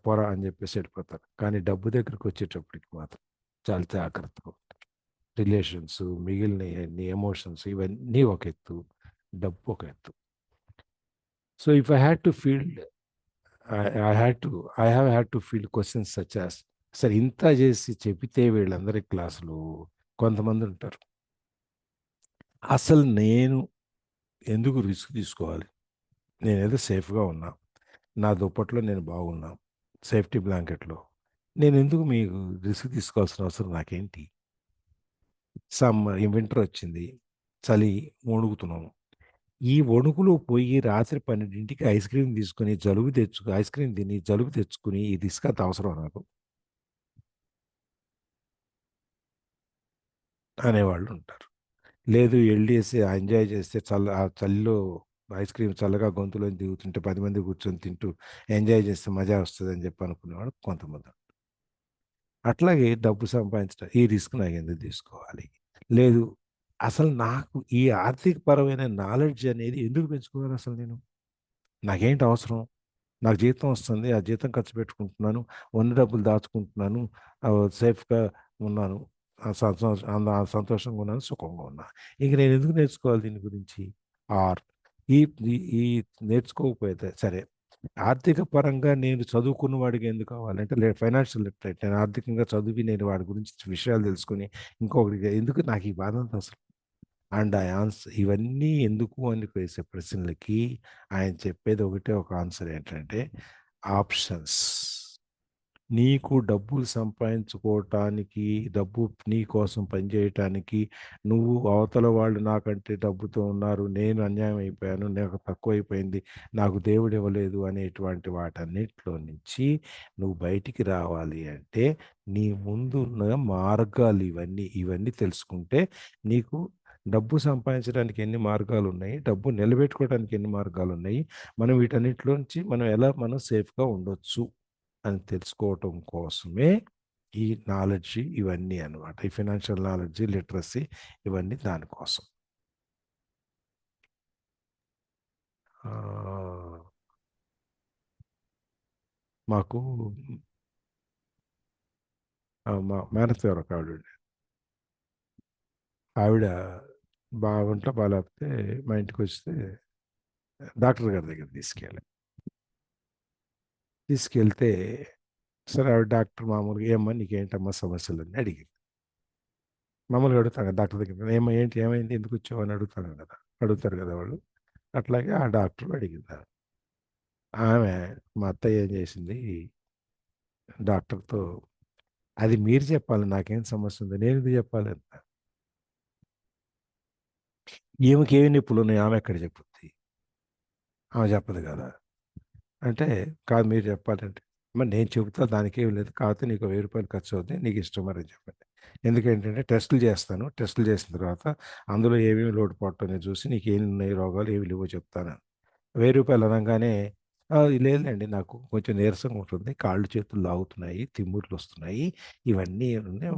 పోరా అని చెప్పేసి వెళ్ళిపోతారు. కానీ డబ్బు దగ్గరికి వచ్చేటప్పటికి మాత్రం చాలా జాగ్రత్తగా ఉంటారు. రిలేషన్స్, మిగిలిన ఎమోషన్స్ ఇవన్నీ ఒక ఎత్తు, డబ్బు ఒక ఎత్తు. So if I had to field, I have had to field questions such as సరే ఇంత చేసి చెబితే వీళ్ళందరి క్లాసులు కొంతమంది ఉంటారు. అసలు నేను ఎందుకు రిస్క్ తీసుకోవాలి? నేనేదో సేఫ్‌గా ఉన్నా. నా దుప్పట్లో నేను బాగున్నా. సేఫ్టీ బ్లాంకెట్‌లో. నేనెందుకు మీకు రిస్క్ తీసుకోవాల్సిన అవసరం నాకేంటి? ఈ వింటర్ వచ్చింది. చలి వణుకుతున్నాము. ఈ వణుకులో పోయి రాత్రి 12కి ఐస్ క్రీమ్ తీసుకొని ఐస్ క్రీమ్ తిని జలుబు తెచ్చుకొని ఈ రిస్క్ అంత అవసరమా నాకు? అనేవాళ్ళు ఉంటారు. లేదు ఎళ్ళేసి ఎంజాయ్ చేస్తే ఆ చలిలో ఐస్ క్రీమ్ చల్లగా గొంతులోంచి దిగుతుంటే 10 మంది కూర్చొని తింటూ ఎంజాయ్ చేస్తే మజా వస్తదని చెప్పి అనుకునేవాడు కొంతమంది. అట్లాగే డబ్బు సంపాదించడం ఈ రిస్క్ నాకెందుకు తీసుకోవాలి? లేదు అసలు నాకు ఈ ఆర్థిక పరమైన నాలెడ్జ్ అనేది ఎందుకు పెంచుకోవాలి అసలు నేను? నాకేంటి అవసరం? నాకు జీతం వస్తుంది. ఆ జీతం ఖర్చు పెట్టుకుంటున్నాను. ఉన్న డబ్బులు దాచుకుంటున్నాను. సేఫ్‌గా ఉన్నాను. సంతోషంగా ఉన్నాను. సుఖంగా ఉన్నా. ఇంక నేనెందుకు నేర్చుకోవాలి దీని గురించి? ఆర్ ఈ ఈ ఈ నేర్చుకోకపోతే సరే. ఆర్థిక పరంగా నేను చదువుకున్న వాడికి ఎందుకు కావాలంటే ఫైనాన్షియల్ లిటరేట్ నేను ఆర్థికంగా చదివి నేను వాడి గురించి విషయాలు తెలుసుకొని ఇంకొకడికి ఎందుకు నాకు ఈ బాధంతా అసలు? అండ్ ఇవన్నీ ఎందుకు అని వేసే ప్రశ్నలకి ఆయన చెప్పేది ఒకటే ఒక ఆన్సర్ ఏంటంటే ఆప్షన్స్. నీకు డబ్బులు సంపాదించుకోవటానికి, డబ్బు నీ కోసం పనిచేయటానికి, నువ్వు అవతల వాళ్ళు నాకంటే డబ్బుతో ఉన్నారు, నేను అన్యాయం అయిపోయాను, నాకు తక్కువైపోయింది, నాకు దేవుడు ఇవ్వలేదు అనేటువంటి వాటన్నిటిలో నుంచి నువ్వు బయటికి రావాలి అంటే నీ ముందున్న మార్గాలు ఇవన్నీ తెలుసుకుంటే నీకు డబ్బు సంపాదించడానికి ఎన్ని మార్గాలు ఉన్నాయి, డబ్బు నిలబెట్టుకోవడానికి ఎన్ని మార్గాలు ఉన్నాయి, మనం వీటన్నిటిలోంచి మనం సేఫ్గా ఉండొచ్చు అని తెలుసుకోవటం కోసమే ఈ నాలెడ్జ్ ఇవన్నీ అనమాట. ఈ ఫైనాన్షియల్ నాలెడ్జ్, లిటరసీ ఇవన్నీ దానికోసం. మాకు మా మేనత్త గారు ఒక ఆవిడ ఉండేది. ఆవిడ బాగాలేకపోతే మా ఇంటికి వస్తే డాక్టర్ గారి దగ్గర తీసుకెళ్తే సరే ఆవిడ డాక్టర్ మామూలుగా ఏమ్మా నీకేంటమ్మా సమస్యలు అని అడిగింది. మామూలుగా అడుగుతాను కదా డాక్టర్ దగ్గర ఏమైంది ఎందుకు వచ్చావు అని అడుగుతారు కదా వాళ్ళు. అట్లాగే ఆ డాక్టర్ అడిగింది. ఆమె మా అత్తయ్య ఏం చేసింది డాక్టర్తో అది మీరు చెప్పాలి నాకేం సమస్య ఉంది నేను ఎందుకు చెప్పాలి అంట. ఈమెకి ఏమి నొప్పులు ఉన్నాయి ఆమె ఎక్కడ చెప్పుద్ది? ఆమె చెప్పదు కదా. అంటే కాదు మీరు చెప్పాలంటే మరి నేను చెబుతా దానికేం లేదు కాకపోతే నీకు 1000 రూపాయలు ఖర్చు అవుతుంది నీకు ఇష్టం మరి అని చెప్పండి. ఎందుకంటే టెస్టులు చేస్తాను టెస్టులు చేసిన తర్వాత అందులో ఏమేమి లోటుపాట్లు అనేది చూసి నీకు ఏమి ఉన్నాయి రోగాలు ఏమి లేవో చెప్తాను. 1000 రూపాయలు అనగానే లేదులేండి నాకు కొంచెం నీరసంగా ఉంటుంది కాళ్ళు చేతులు లాగుతున్నాయి తిమ్ముర్లు వస్తున్నాయి ఇవన్నీ ఉన్నాయి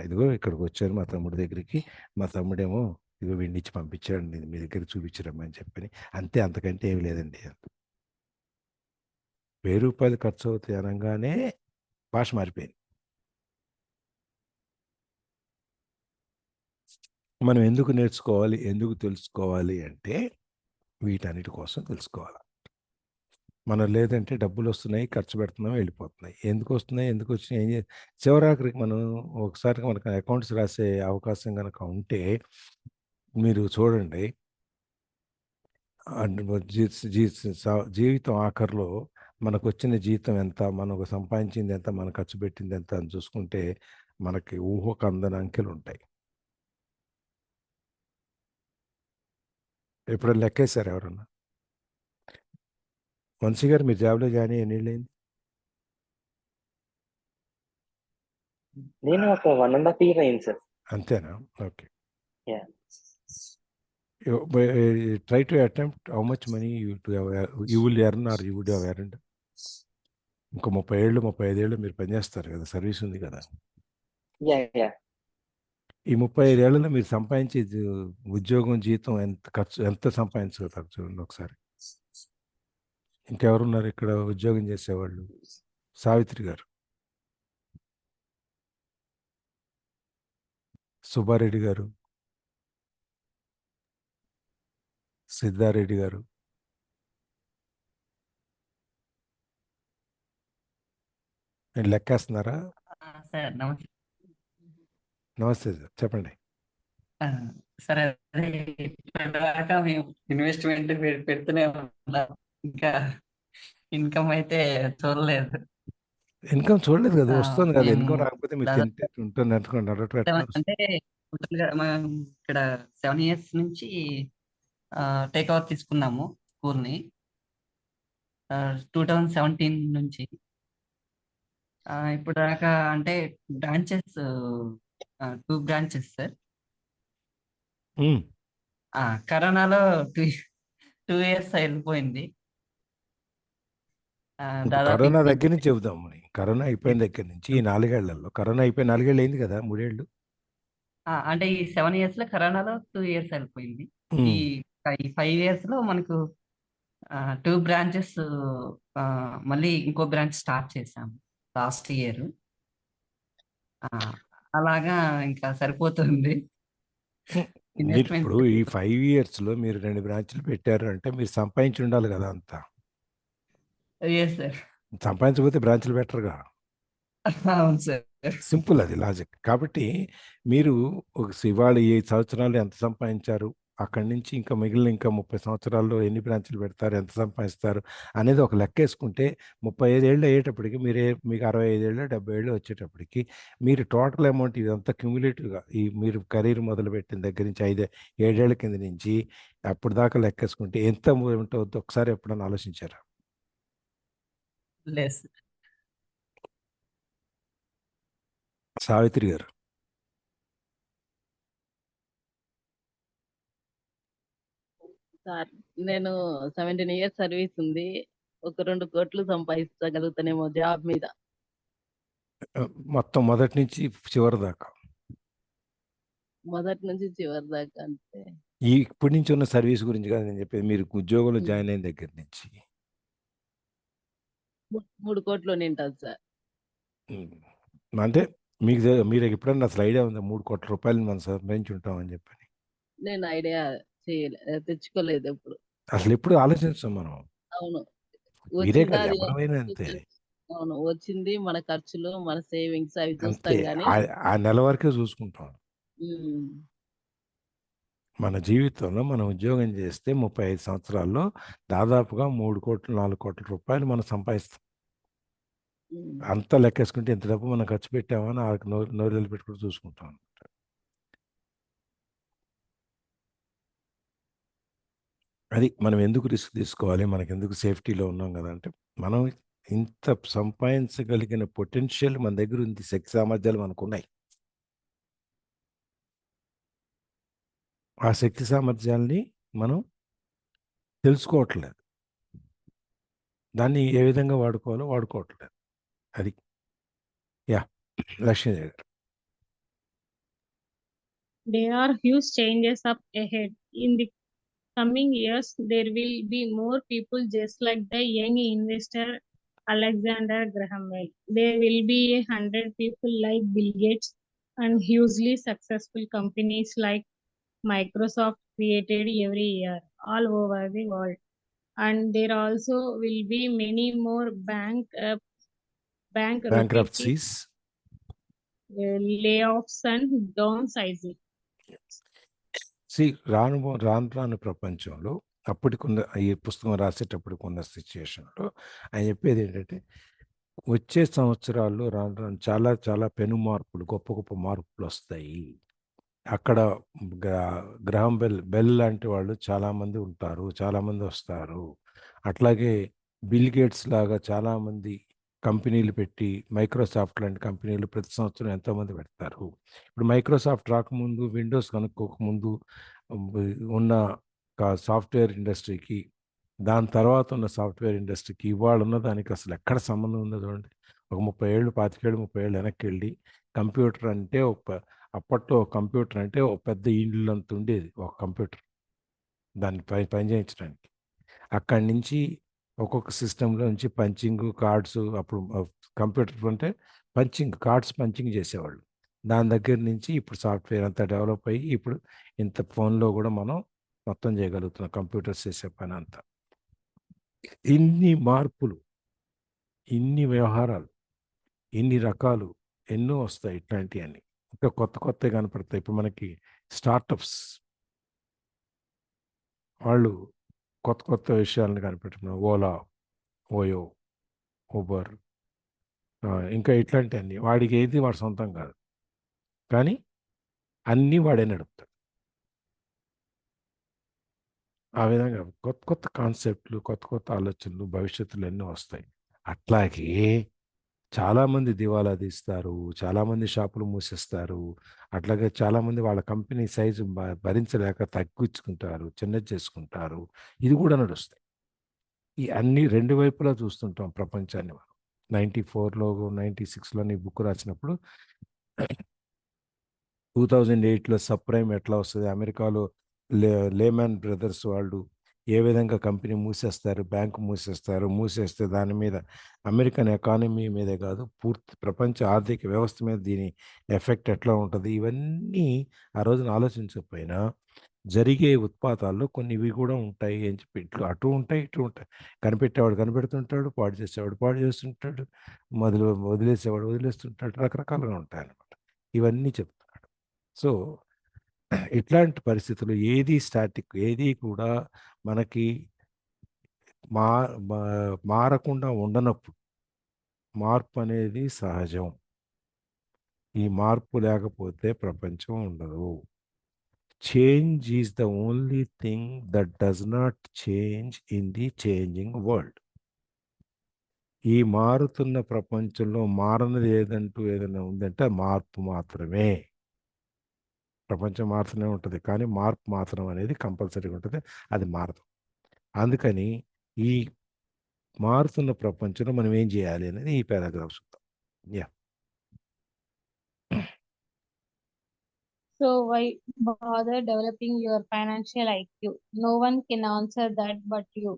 ఇదిగో ఇక్కడికి వచ్చాను మా తమ్ముడి దగ్గరికి మా తమ్ముడేమో ఇదిగో వీడిని ఇచ్చి పంపించాడు మీ దగ్గర చూపించరమ్మని చెప్పని అంతే అంతకంటే ఏమి లేదండి. 1000 రూపాయలు ఖర్చు అవుతాయి అనగానే భాష మారిపోయింది. మనం ఎందుకు నేర్చుకోవాలి ఎందుకు తెలుసుకోవాలి అంటే వీటన్నిటి కోసం తెలుసుకోవాలి. మనం లేదంటే డబ్బులు వస్తున్నాయి ఖర్చు పెడుతున్నాం వెళ్ళిపోతున్నాయి ఎందుకు వస్తున్నాయి ఎందుకు వచ్చినాయి చివరాఖరికి మనం ఒకసారి మనకు అకౌంట్స్ రాసే అవకాశం కనుక ఉంటే మీరు చూడండి జీవితం ఆఖరిలో మనకు వచ్చిన జీతం ఎంత మనకు సంపాదించింది ఎంత మనం ఖర్చు పెట్టింది ఎంత అని చూసుకుంటే మనకి ఊహకు అందని అంకెలు ఉంటాయి. ఎప్పుడైనా లెక్కేశారు ఎవరన్నా? వంశీ గారు మీరు జాబ్లో జాయిన్ అయ్యి ఎన్నేళ్ళైంది? నేను ఒక 1.5 year అయింది సార్. అంతేనా? Okay. Yeah. Try to attempt how much money you will earn or you would have earned. ఇంకో 30 ఏళ్ళు 35 ఏళ్ళు మీరు పనిచేస్తారు కదా సర్వీస్ ఉంది కదా. Yeah. ఈ 35 ఏళ్లలో మీరు సంపాదించే ఉద్యోగం జీతం ఎంత సంపాదించగలుగుతారు చూడండి ఒకసారి. ఇంకెవరున్నారు ఇక్కడ ఉద్యోగం చేసేవాళ్ళు? సావిత్రి గారు, సుబ్బారెడ్డి గారు, సిద్ధారెడ్డి గారు, లెక్కేస్తున్నారా? సార్ నమస్తే. నమస్తే సార్, చెప్పండి. సరే, అదే ఇప్పటిదాకా మేము ఇన్వెస్ట్మెంట్ పెడుతూనే ఉన్నాం, ఇంకా ఇన్కమ్ అయితే చూడలేదు. ఇన్కమ్ చూడలేదు కదా, వస్తుంది కదా. మేము ఇన్కమ్ రాకపోతే మీరు దాదాపు తింటే ఉంటుంది అనుకోండి, అడగటం అంటే total గా మనం ఇక్కడ 7 years నుంచి టేక్ ఓవర్ తీసుకున్నాము స్కూల్ని 2017 నుంచి. ఇప్పుడు దాకా అంటే బ్రాంచెస్ 2 బ్రాంచెస్ సార్. కరోనాలో 2 years వెళ్ళిపోయింది. ఇప్పుడు దాదాపు కరోనా దగ్గర నుంచి చెబుదాం. కరోనా అయిపోయిన దగ్గర నుంచి ఈ 4 ఏళ్లలో, కరోనా అయిపోయి 4 ఏళ్ళు అయింది కదా, 3 ఏళ్ళు. అంటే ఈ 7 years లో కరోనాలో 2 years వెళ్ళిపోయింది. ఈ 5 years లో మనకు 2 బ్రాంచెస్, మళ్ళీ ఇంకో బ్రాంచ్ స్టార్ట్ చేసాము లాస్ట్ ఇయర్. అలాగా ఇంకా సరిపోతుంది మీరు ఇన్వెస్ట్మెంట్. ఇప్పుడు ఈ 5 years లో మీరు 2 బ్రాంచ్లు పెట్టారు అంటే మీరు సంపాదించి ఉండాలి కదా అంతా. Yes sir. సంపాదించకపోతే బ్రాంచ్లు పెట్టరుగా. అవును సార్. సింపుల్ అది లాజిక్. కాబట్టి మీరు ఇవాళ ఈ సంవత్సరాలు ఎంత సంపాదించారు, అక్కడి నుంచి ఇంకా మిగిలిన ఇంకా 30 సంవత్సరాల్లో ఎన్ని బ్రాంచ్లు పెడతారు, ఎంత సంపాదిస్తారు అనేది ఒక లెక్క వేసుకుంటే 35 ఏళ్ళు అయ్యేటప్పటికి మీకు 65 ఏళ్ళు 70 ఏళ్ళు వచ్చేటప్పటికి మీరు టోటల్ అమౌంట్ ఇదంతా క్యూములేటివ్గా మీరు కెరీర్ మొదలుపెట్టిన దగ్గర నుంచి 7 ఏళ్ల కింద నుంచి అప్పుడు దాకా లెక్కేసుకుంటే ఎంత ఉంటుందో ఒకసారి ఎప్పుడైనా ఆలోచించారా? లేదు సావిత్రి గారు. సార్, నేను 17 years సర్వీస్ ఉంది. ఒక 2 కోట్లు సంపాదించగలుగుతానేమో జాబ్ మీద. మొత్తం మొదటి నుంచి చివరి దాకా, మొదటి నుంచి చివరి దాకా అంటే ఇప్పటి నుంచి ఉన్న సర్వీస్ గురించి కాదు నేను చెప్పేది, మీరు ఉద్యోగంలో జాయిన్ అయిన దగ్గర నుంచి. 3 కోట్లు నింటారు సార్. అంటే మీరు ఎప్పుడన్నా అసలు ఐడియా ఉందా 3 కోట్ల రూపాయలు మనం సంపాదించి ఉంటామని చెప్పని? నేను ఐడియా తెచ్చుకోలేదు ఎప్పుడు. అసలు ఎప్పుడు ఆలోచించాం మనం. అవును, మీరే వచ్చిందా కాదు, అది. ఎవరైనా అంతే. అవును, వచ్చింది మన ఖర్చులు, మన సేవింగ్స్ అవి అంతే, చూస్తాం కానీ ఆ నెల వరకే చూసుకుంటాం. మన జీవితంలో మనం ఉద్యోగం చేస్తే 35 సంవత్సరాల్లో దాదాపుగా 3 కోట్లు 4 కోట్ల రూపాయలు మనం సంపాదిస్తాం. అంతా లెక్కేసుకుంటే ఎంత డబ్బు మనం ఖర్చు పెట్టామని నోరెళ్ళు పెట్టుకుని చూసుకుంటాం అనమాట. అది మనం ఎందుకు రిస్క్ తీసుకోవాలి, మనకి ఎందుకు సేఫ్టీలో ఉన్నాం కదా అంటే, మనం ఇంత సంపాదించగలిగిన పొటెన్షియల్ మన దగ్గర ఉంది, శక్తి సామర్థ్యాలు మనకు ఉన్నాయి. ఆ శక్తి సామర్థ్యాల్ని మనం తెలుసుకోవట్లేదు, దాన్ని ఏ విధంగా వాడుకోవాలో వాడుకోవట్లేదు. అది లక్ష్మీదేవి గారు. There are huge changes up ahead. In the coming years, there will be more people just like the young investor Alexander Graham Bell. There will be 100 people like Bill Gates and hugely successful companies like Microsoft created every year all over the world. And there also will be many more bankruptcies, layoffs and downsizing. రాను ప్రపంచంలో అప్పటికున్న ఈ పుస్తకం రాసేటప్పటికి ఉన్న సిచ్యుయేషన్లో ఆయన చెప్పేది ఏంటంటే, వచ్చే సంవత్సరాల్లో రాను చాలా చాలా పెను మార్పులు, గొప్ప గొప్ప మార్పులు వస్తాయి. అక్కడ గ్రహం బెల్ లాంటి వాళ్ళు చాలామంది ఉంటారు, చాలామంది వస్తారు. అట్లాగే బిల్ గేట్స్ లాగా చాలామంది కంపెనీలు పెట్టి, మైక్రోసాఫ్ట్ లాంటి కంపెనీలు ప్రతి సంవత్సరం ఎంతోమంది పెడతారు. ఇప్పుడు మైక్రోసాఫ్ట్ రాకముందు, విండోస్ కనుక్కోకముందు ఉన్న సాఫ్ట్వేర్ ఇండస్ట్రీకి, దాని తర్వాత ఉన్న సాఫ్ట్వేర్ ఇండస్ట్రీకి ఇవాళ ఉన్న దానికి అసలు ఎక్కడ సంబంధం ఉందో చూడండి. ఒక 30 ఏళ్ళు 25 ఏళ్ళు 30 ఏళ్ళు వెనక్కి వెళ్ళి, కంప్యూటర్ అంటే అప్పట్లో కంప్యూటర్ అంటే ఒక పెద్ద ఇల్లు అంత ఉండేది ఒక కంప్యూటర్, దాన్ని పని చేయించడానికి. అక్కడి నుంచి ఒక్కొక్క సిస్టంలో నుంచి పంచింగ్ కార్డ్స్, అప్పుడు కంప్యూటర్ అంటే కార్డ్స్ పంచింగ్ చేసేవాళ్ళు. దాని దగ్గర నుంచి ఇప్పుడు సాఫ్ట్వేర్ అంతా డెవలప్ అయ్యి ఇప్పుడు ఇంత ఫోన్లో కూడా మనం మొత్తం చేయగలుగుతున్నాం, కంప్యూటర్స్ చేసే పని అంతా. ఇన్ని మార్పులు, ఇన్ని వ్యవహారాలు ఇన్ని రకాలు ఎన్నో వస్తాయి ఇట్లాంటివన్నీ. ఇంకా కొత్త కొత్తవి కనపడతాయి. ఇప్పుడు మనకి స్టార్టప్స్ వాళ్ళు కొత్త కొత్త విషయాలను కనిపెడుతున్నారు. ఓలా, ఓయో, ఊబర్, ఇంకా ఇట్లాంటివన్నీ. వాడికి ఏది వాడు సొంతం కాదు, కానీ అన్నీ వాడే నడుపుతాడు. ఆ విధంగా కొత్త కొత్త కాన్సెప్ట్లు, కొత్త కొత్త ఆలోచనలు భవిష్యత్తులో ఎన్నో వస్తాయి. అట్లాగే చాలామంది దివాలా తీస్తారు, చాలామంది షాపులు మూసేస్తారు. అట్లాగే చాలామంది వాళ్ళ కంపెనీ సైజు భరించలేక తగ్గించుకుంటారు, చిన్నది చేసుకుంటారు. ఇది కూడా నడుస్తాయి. ఈ అన్ని రెండు వైపులా చూస్తుంటాం ప్రపంచాన్ని మనం. 94లో 96లో నీ బుక్ రాసినప్పుడు 2008లో సబ్ప్రైమ్ ఎట్లా వస్తుంది, అమెరికాలో లేమాన్ బ్రదర్స్ వాళ్ళు ఏ విధంగా కంపెనీ మూసేస్తారు, బ్యాంకు మూసేస్తారు, మూసేస్తే దాని మీద అమెరికన్ ఎకానమీ మీదే కాదు పూర్తి ప్రపంచ ఆర్థిక వ్యవస్థ మీద దీని ఎఫెక్ట్ ఎట్లా ఉంటుంది, ఇవన్నీ ఆ రోజున ఆలోచించకపోయినా జరిగే ఉత్పాతాల్లో కొన్ని ఇవి కూడా ఉంటాయి అని చెప్పి ఇట్లు అటు ఉంటాయి ఇటు ఉంటాయి. కనిపెట్టేవాడు కనిపెడుతుంటాడు, పాడు చేసేవాడు పాడు చేస్తుంటాడు, వదిలేసేవాడు వదిలేస్తుంటాడు, రకరకాలుగా ఉంటాయి అన్నమాట. ఇవన్నీ చెప్తున్నాడు. సో ఇట్లాంటి పరిస్థితులు ఏది స్టాటిక్, ఏది కూడా మనకి మారకుండా ఉండనప్పుడు మార్పు అనేది సహజం. ఈ మార్పు లేకపోతే ప్రపంచం ఉండదు. Change is the only thing that does not change in the changing world. ఈ మారుతున్న ప్రపంచంలో మారనిది ఏదంటూ ఏదైనా ఉందంటే మార్పు మాత్రమే. ప్రపంచం మారుతూనే ఉంటుంది, కానీ మార్పు మాత్రం అనేది కంపల్సరీగా ఉంటుంది, అది మారదు. అందుకని ఈ మారుతున్న ప్రపంచంలో మనం ఏం చేయాలి అనేది ఈ పారాగ్రాఫ్ చూద్దాం. Yeah So why bother developing your financial IQ? No one can answer that but you.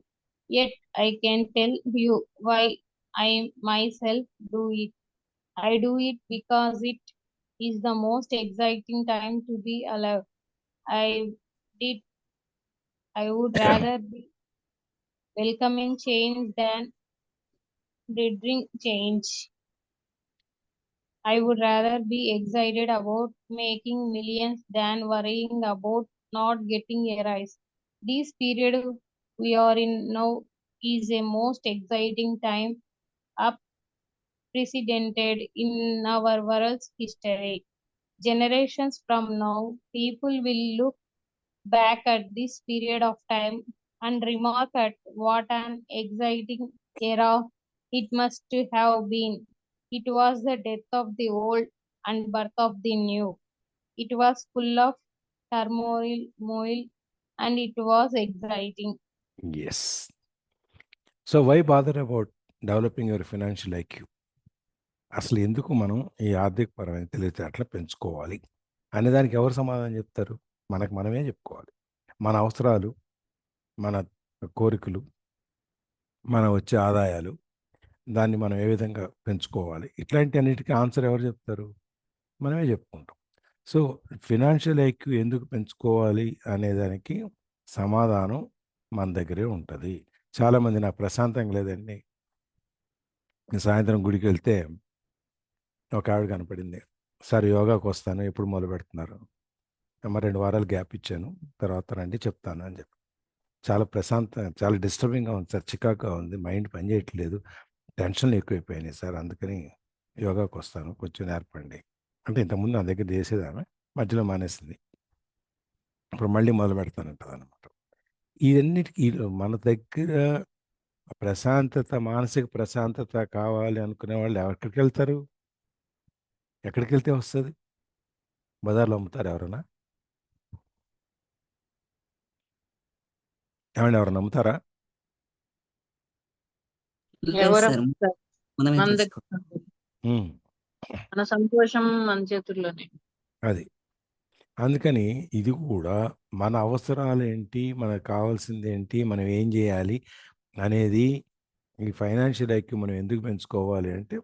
Yet I can tell you why I myself do it. I do it because it is the most exciting time to be alive. Did I would rather be welcoming change than dreading change. I would rather be excited about making millions than worrying about not getting a rise. This period we are in now is a most exciting time, unprecedented in our world's history. Generations from now, people will look back at this period of time and remark at what an exciting era it must have been. It was the death of the old and birth of the new. It was full of turmoil, and it was exciting. Yes. So why bother about developing your financial IQ? అసలు ఎందుకు మనం ఈ ఆర్థికపరమైన తెలివితేటలు పెంచుకోవాలి అనే దానికి ఎవరు సమాధానం చెప్తారు? మనకు మనమే చెప్పుకోవాలి. మన అవసరాలు, మన కోరికలు, మన వచ్చే ఆదాయాలు, దాన్ని మనం ఏ విధంగా పెంచుకోవాలి, ఇట్లాంటి అన్నిటికీ ఆన్సర్ ఎవరు చెప్తారు? మనమే చెప్పుకుంటాం. సో ఫినాన్షియల్ ఐక్యూ ఎందుకు పెంచుకోవాలి అనేదానికి సమాధానం మన దగ్గరే ఉంటుంది. చాలామంది నాకు ప్రశాంతంగా లేదండి, సాయంత్రం గుడికి వెళ్తే ఒక ఆవిడ కనపడింది, సార్ యోగాకు వస్తాను, ఎప్పుడు మొదలు పెడుతున్నారు? 2 వారాలు గ్యాప్ ఇచ్చాను, తర్వాత రండి చెప్తాను అని చెప్పి. చాలా చాలా డిస్టర్బింగ్గా ఉంది సార్, చికాకుగా ఉంది, మైండ్ పని చేయట్లేదు, టెన్షన్లు ఎక్కువైపోయినాయి సార్, అందుకని యోగాకు వస్తాను, కొంచెం నేర్పండి అంటే. ఇంతకుముందు నా దగ్గర చేసేదామె మధ్యలో మానేసింది, ఇప్పుడు మళ్ళీ మొదలు పెడతానంటుంది అనమాట. ఇవన్నిటికీ మన దగ్గర ప్రశాంతత, మానసిక ప్రశాంతత కావాలి అనుకునే వాళ్ళు ఎక్కడికి వెళ్తారు? ఎక్కడికి వెళ్తే వస్తుంది? బజార్లో అమ్ముతారు ఎవరన్నా? ఏమండి, ఎవరు నమ్ముతారా? లేదు సార్, మనమే మన చేసుకోవాలి. దగ్గర మన సంతోషం మన చేతుల్లోనే. అది అందుకని ఇది కూడా మన అవసరాలు ఏంటి, మనకు కావాల్సింది ఏంటి, మనం ఏం చేయాలి అనేది, ఈ ఫైనాన్షియల్ ఐక్యూ మనం ఎందుకు పెంచుకోవాలి అంటే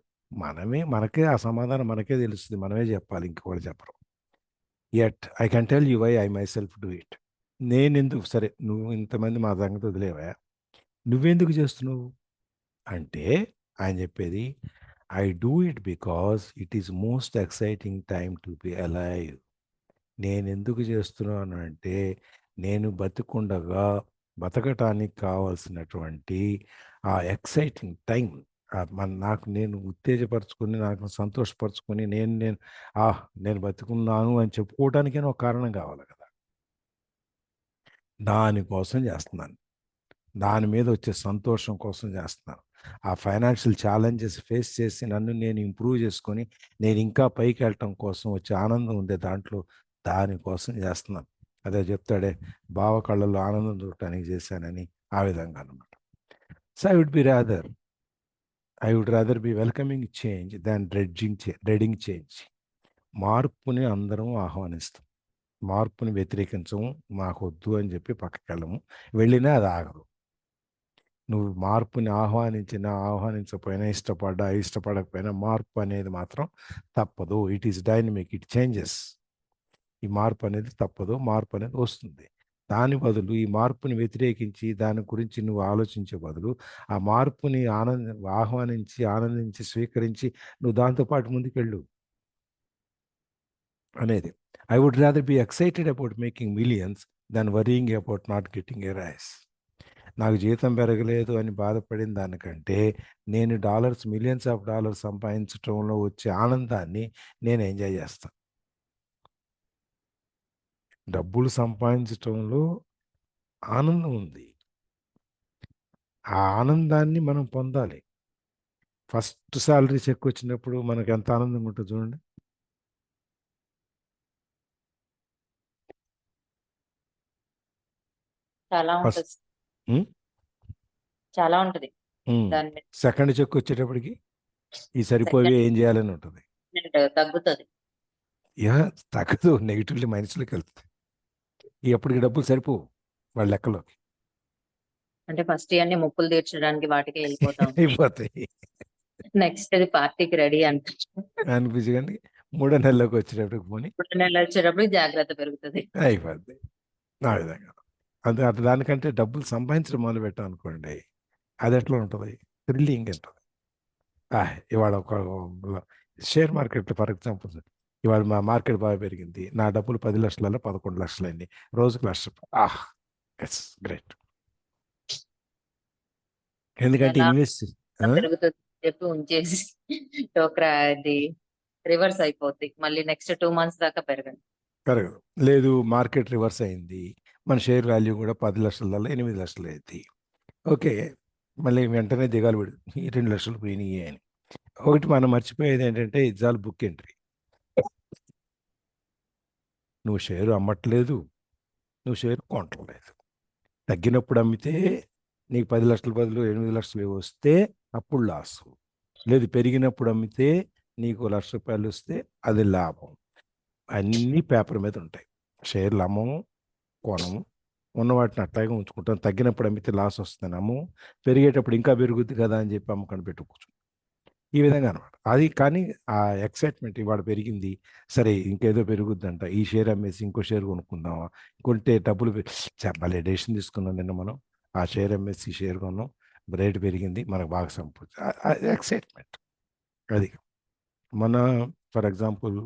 మనకే ఆ సమాధానం మనకే తెలుస్తుంది, మనమే చెప్పాలి, ఇంకొకటి చెప్పరు. Yet I can tell you why I myself do it. నేనెందుకు, సరే నువ్వు ఇంతమంది మా సంగతి వదిలేవా, నువ్వెందుకు చేస్తున్నావు అంటే ఆయన చెప్పేది, I do it because it is most exciting time to be alive. నేను ఎందుకు చేస్తున్నాను అంటే నేను బతికుండగా బతకటానికి కావాల్సినటువంటి ఆ ఎక్సైటింగ్ టైం నాకు నేను ఉత్తేజపరుచుకొని నాకు సంతోషపరుచుకొని నేను బతుకున్నాను అని చెప్పుకోవడానికే ఒక కారణం కావాలి కదా. దానికోసం చేస్తున్నాను. దాని మీద వచ్చే సంతోషం కోసం చేస్తున్నాను. ఆ ఫైనాన్షియల్ ఛాలెంజెస్ ఫేస్ చేసి నన్ను నేను ఇంప్రూవ్ చేసుకొని నేను ఇంకా పైకి వెళ్ళటం కోసం వచ్చే ఆనందం ఉంది దాంట్లో, దానికోసం చేస్తున్నాను. అదే చెప్తాడే బావ కళ్ళల్లో ఆనందం చూడటానికి చేశానని, ఆ విధంగా అనమాట. So I would rather be welcoming change than dreading change. మార్పుని అందరం ఆహ్వానిస్తాం, మార్పుని వ్యతిరేకించము, మాకు వద్దు అని చెప్పి పక్కకి వెళ్ళము, వెళ్ళినా అది ఆగదు. నువ్వు మార్పుని ఆహ్వానించకపోయినా, ఇష్టపడకపోయినా మార్పు అనేది మాత్రం తప్పదు. It is dynamic, it changes. ఈ మార్పు అనేది తప్పదు, మార్పు అనేది వస్తుంది. దాని బదులు ఈ మార్పుని వ్యతిరేకించి దాని గురించి నువ్వు ఆలోచించే బదులు ఆ మార్పుని ఆనందించి స్వీకరించి నువ్వు దాంతోపాటు ముందుకెళ్ళు అనేది. I would rather be excited about making millions than worrying about not getting a raise. నాకు జీతం పెరగలేదు అని బాధపడిన దానికంటే నేను మిలియన్స్ ఆఫ్ డాలర్స్ సంపాదించడంలో వచ్చే ఆనందాన్ని నేను ఎంజాయ్ చేస్తాను. డబ్బులు సంపాదించటంలో ఆనందం ఉంది, ఆ ఆనందాన్ని మనం పొందాలి. ఫస్ట్ శాలరీ చెక్ వచ్చినప్పుడు మనకు ఎంత ఆనందంగా ఉంటుంది చూడండి. చాలా ఫస్ట్ ఉంటుంది, చాలా ఉంటది. దాని మీద సెకండ్ చెక్ వచ్చేటప్పటికి ఈ సరిపోయి ఏం చేయాలని ఉంటుంది. తగ్గుతుంది. తగ్గదు, నెగిటివ్లీ మైనస్లోకి వెళ్తుంది. ఎప్పటికి డబ్బులు సరిపోవు వాళ్ళ లెక్కలోకి. అంటే ఫస్ట్ ఇవన్నీ మొక్కులు తీర్చడానికి వాటికి వెళ్ళిపోతాం. అయిపోతాయి నెక్స్ట్ అది పార్టీకి రెడీ అనిపించి, కానీ 3 నెలలకు వచ్చేటప్పటికి పోనీ 3 నెలలు వచ్చేటప్పుడు జాగ్రత్త పెరుగుతుంది. అయిపోద్ది. ఆ విధంగా అటు దానికంటే డబ్బులు సంపాదించడం మొదలు పెట్టాం అనుకోండి, అది ఎట్లా ఉంటుంది, థ్రిల్లింగ్ ఉంటుంది. ఇవాళ ఒక షేర్ మార్కెట్లో ఫర్ ఎగ్జాంపుల్, ఇవాళ మా మార్కెట్ బాగా పెరిగింది, నా డబ్బులు 10 లక్షలలో 11 లక్షలు అయింది, రోజుకు ₹1,00,000. It's great. ఎందుకంటే ఇన్వెస్ట్ పెరుగుతుంది చెప్పి ఉంచేసి టోక్రా అది రివర్స్ అయిపోద్ది, మళ్ళీ నెక్స్ట్ 2 months దాకా పెరగదు. లేదు, మార్కెట్ రివర్స్ అయింది, మన షేర్ వాల్యూ కూడా 10 లక్షలలో 8 లక్షలు అయింది. ఓకే, మళ్ళీ వెంటనే దిగాలు పెడు, 2 లక్షలు పోయినాయి అని. ఒకటి మనం మర్చిపోయేది ఏంటంటే ఇట్స్ ఆల్ బుక్ ఎంట్రీ. నువ్వు షేరు అమ్మట్లేదు, నువ్వు షేరు కొనట్లేదు. తగ్గినప్పుడు అమ్మితే నీకు 10 లక్షల బదులు 8 లక్షలు వస్తే అప్పుడు లాస్. లేదు, పెరిగినప్పుడు అమ్మితే నీకు ₹1,00,000 వస్తే అది లాభం. అన్నీ పేపర్ మీద ఉంటాయి. షేర్లు అమ్మము, కొనము, ఉన్న వాటిని అట్లాగే ఉంచుకుంటాం. తగ్గినప్పుడు అమ్మితే లాస్ వస్తుంది అమ్మము, పెరిగేటప్పుడు ఇంకా పెరుగుద్ది కదా అని చెప్పి అమ్మకం పెట్టుకోవచ్చు. ఈ విధంగా అనమాట. అది కానీ ఆ ఎక్సైట్మెంట్, ఇవాళ పెరిగింది సరే ఇంకేదో పెరుగుద్దంట, ఈ షేర్ అమ్మేసి ఇంకో షేర్ కొనుక్కుందామా, కొంటే డబ్బులు మళ్ళీ డెసిషన్ తీసుకున్నాం నిన్న మనం, ఆ షేర్ అమ్మేసి ఈ షేర్ కొన్నాం, రేటు పెరిగింది, మనకు బాగా సంపూర్తి ఎక్సైట్మెంట్. అది మన ఫర్ ఎగ్జాంపుల్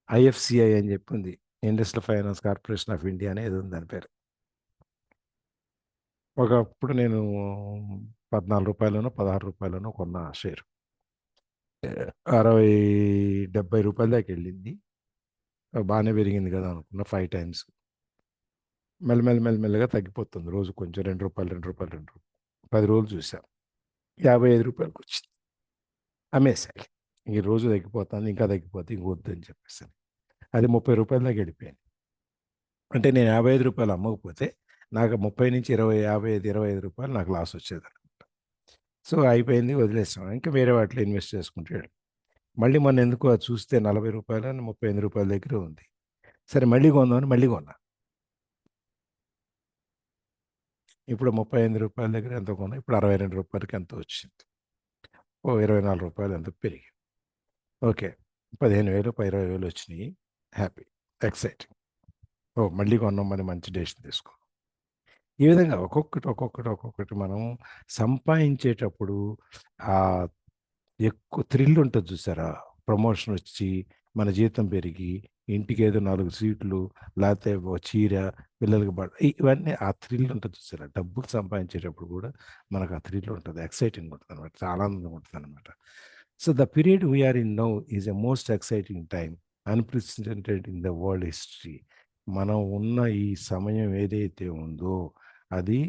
IFCI అని చెప్పింది, industrial finance corporation of India అనేది ఉంది దాని పేరు. ఒకప్పుడు నేను ₹14 ₹16 కొన్న షేర్ 60-70 దాకా వెళ్ళింది. బాగానే పెరిగింది కదా అనుకున్న 5 times. మెల్లమెల్లగా తగ్గిపోతుంది, రోజు కొంచెం ₹2 10 రోజులు చూసాం, ₹55 వచ్చింది, అమ్మేసాయి. ఈ రోజు తగ్గిపోతుంది, ఇంకా తగ్గిపోతుంది, ఇంకొద్దు అని చెప్పేసి అది ₹30 దాకా వెళ్ళిపోయింది. అంటే నేను ₹55 అమ్మకపోతే నాకు 30 నుంచి 20, ₹55 నాకు లాస్ వచ్చేది అనమాట. సో అయిపోయింది, వదిలేస్తాం, ఇంకా వేరే వాటిలో ఇన్వెస్ట్ చేసుకుంటే. మళ్ళీ మొన్న ఎందుకు అది చూస్తే ₹40 అని ₹35 దగ్గర ఉంది. సరే మళ్ళీ కొందామని మళ్ళీ కొన్నా. ఇప్పుడు ₹35 దగ్గర ఎంత కొన్నా, ఇప్పుడు ₹62 ఎంత వచ్చింది, ₹24 ఎంత పెరిగి. ఓకే, 15,000 20,000 వచ్చినాయి, హ్యాపీ, ఎక్సైటింగ్. మళ్ళీ కొన్నామని మంచి డెసిషన్ తీసుకున్నాం. ఈ విధంగా ఒక్కొక్కటి మనం సంపాదించేటప్పుడు ఎక్కువ థ్రిల్ ఉంటుంది చూసారా? ప్రమోషన్ వచ్చి, మన జీతం పెరిగి, ఇంటికి ఏదో 4 సీట్లు, లేకపోతే ఓ చీర, పిల్లలకి ఇవన్నీ ఆ థ్రిల్ ఉంటుంది చూసారా? డబ్బులు సంపాదించేటప్పుడు కూడా మనకు ఆ థ్రిల్ ఉంటుంది, ఎక్సైటింగ్ ఉంటుంది అనమాట, చాలా ఆనందంగా ఉంటుంది అనమాట. So the period we're in now is a most exciting time, unprecedented in the world history. మనం ఉన్న ఈ సమయం ఏదైతే ఉందో అది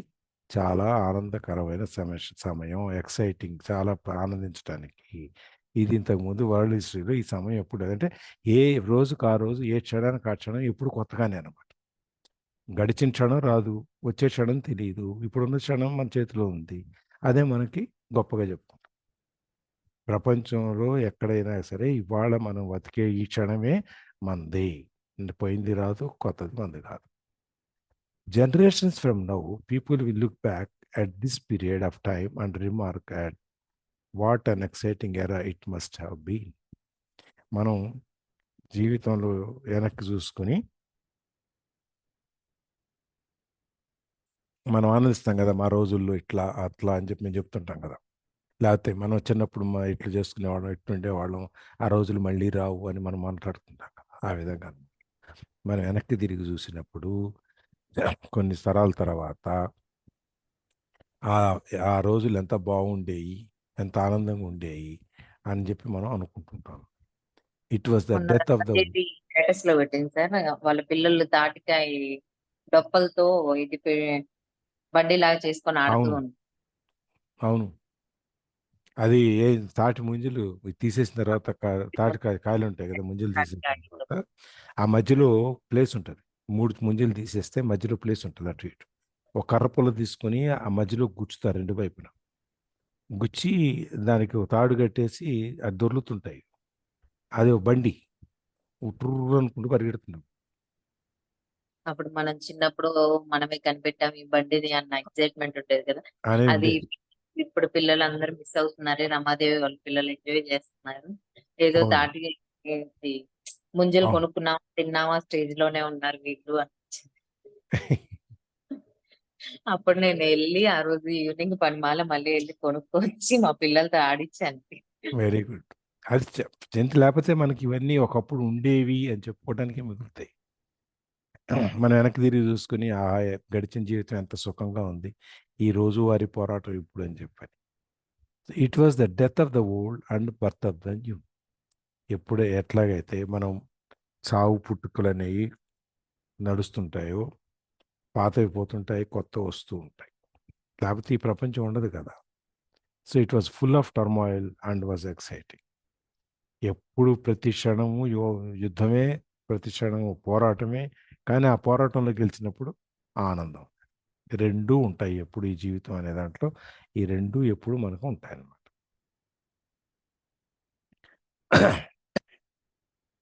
చాలా ఆనందకరమైన సమయం, ఎక్సైటింగ్, చాలా ఆనందించడానికి. ఇది ఇంతకుముందు వరల్డ్ హిస్టరీలో ఈ సమయం ఎప్పుడు అంటే ఏ రోజుకి ఆ రోజు, ఏ క్షణానికి ఆ క్షణం ఎప్పుడు కొత్తగానే అనమాట. గడిచిన క్షణం రాదు, వచ్చే క్షణం తెలియదు, ఇప్పుడున్న క్షణం మన చేతిలో ఉంది. అదే మనకి గొప్పగా చెప్తాం. ప్రపంచంలో ఎక్కడైనా సరే ఇవాళ మనం బతికే ఈ క్షణమే మనది. పోయింది రాదు, కొత్తది మనది కాదు. Generations from now, people will look back at this period of time and remark at what an exciting era it must have been. మనం జీవితంలో వెనక్కి చూసుకొని మనం ఆనందిస్తాం కదా, మా రోజుల్లో ఇట్లా అట్లా అని చెప్పి మేము చెప్తుంటాం కదా. లేకపోతే మనం చిన్నప్పుడు ఇట్లా చేసుకునేవాళ్ళం, ఇట్లా ఉండేవాళ్ళం, ఆ రోజులు మళ్ళీ రావు అని మనం మాట్లాడుతుంటాం కదా. ఆ విధంగా మనం వెనక్కి తిరిగి చూసినప్పుడు కొన్ని తరాల తర్వాత ఆ ఆ రోజులు ఎంత బాగుండేవి, ఎంత ఆనందంగా ఉండేవి అని చెప్పి మనం అనుకుంటుంటాం. ఇట్ వాస్ ద మొన్న డెత్ ఆఫ్ ద స్టేటస్ లో పెట్టింది సార్, వాళ్ళ పిల్లలు తాటికాయ డొప్పలతో ఇది బండిలాగా చేసుకొని ఆడుతూ అవును, ఉంటారు. అవును. అది తాటి ముంజలు తీసేసిన తర్వాత తాటికాయ కాయలు ఉంటాయి కదా, ముంజలు తీసేసిన తర్వాత ఆ మధ్యలో ప్లేస్ ఉంటుంది. 3 ముంజలు తీసేస్తే మధ్యలో ప్లేస్ ఉంటుంది అటు ఇటు. ఒక కర్ర పుల్ల తీసుకొని ఆ మధ్యలో గుచ్చుతారు 2 వైపున. గుచ్చి దానికి ఒక తాడు కట్టేసి అది దొర్లుతుంటాయి. అది ఒక బండి ఉట్రు అనుకుంటూ పరిగెడుతున్నాం. అప్పుడు మనం చిన్నప్పుడు మనమే కనిపెట్టాం ఈ బండిని అన్న ఎక్సైట్మెంట్ ఉండేది కదా. అనే అది ఉండేది. ఇప్పుడు పిల్లలందరూ మిస్ అవుతున్నారు. రమాదేవి వాళ్ళ పిల్లలు ఎంజాయ్ చేస్తున్నారు. ఏదో అవును, తాటి ఏంటి ముంజలు అవును. కొనుక్కున్నాం తిన్నామా స్టేజ్ లోనే ఉన్నారు వీళ్ళు అనిపించింది. అప్పుడు నేను వెళ్ళి ఆ రోజు ఈవినింగ్ పనిమాల మళ్ళీ వెళ్ళి కొనుక్కొచ్చి మా పిల్లలతో ఆడిచ్చాను. Very good. అది లేకపోతే మనకి ఇవన్నీ ఒకప్పుడు ఉండేవి అని చెప్పుకోవడానికి మిగులుతాయి. మనం వెనక్కి తిరిగి చూసుకుని ఆ గడిచిన జీవితం ఎంత సుఖంగా ఉంది, ఈ రోజువారీ పోరాటం ఇప్పుడు అని చెప్పని. It was the death of the old and birth of the new. ఎప్పుడే ఎట్లాగైతే మనం చావు పుట్టుకలు అనేవి నడుస్తుంటాయో, పాతవి పోతుంటాయి, కొత్త వస్తూ ఉంటాయి. లేకపోతే ఈ ప్రపంచం ఉండదు కదా. So it was full of turmoil and was exciting. ఎప్పుడు ప్రతి క్షణము యుద్ధమే, ప్రతి క్షణము పోరాటమే. కానీ ఆ పోరాటంలో గెలిచినప్పుడు ఆనందం. రెండూ ఉంటాయి ఎప్పుడు ఈ జీవితం అనే దాంట్లో. ఈ రెండూ ఎప్పుడు మనకు ఉంటాయన్నమాట.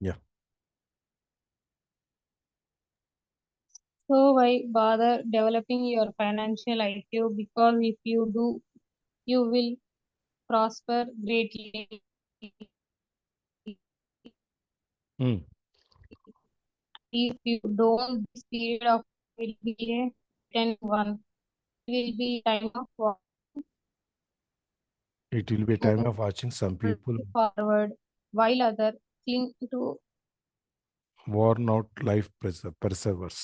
Yeah. So why bother developing your financial IQ? Because if you do, you will prosper greatly. If you don't, this period of will be a 10-1. It will be time of It will be a time of watching some people forward, while others cling to worn out life preservers.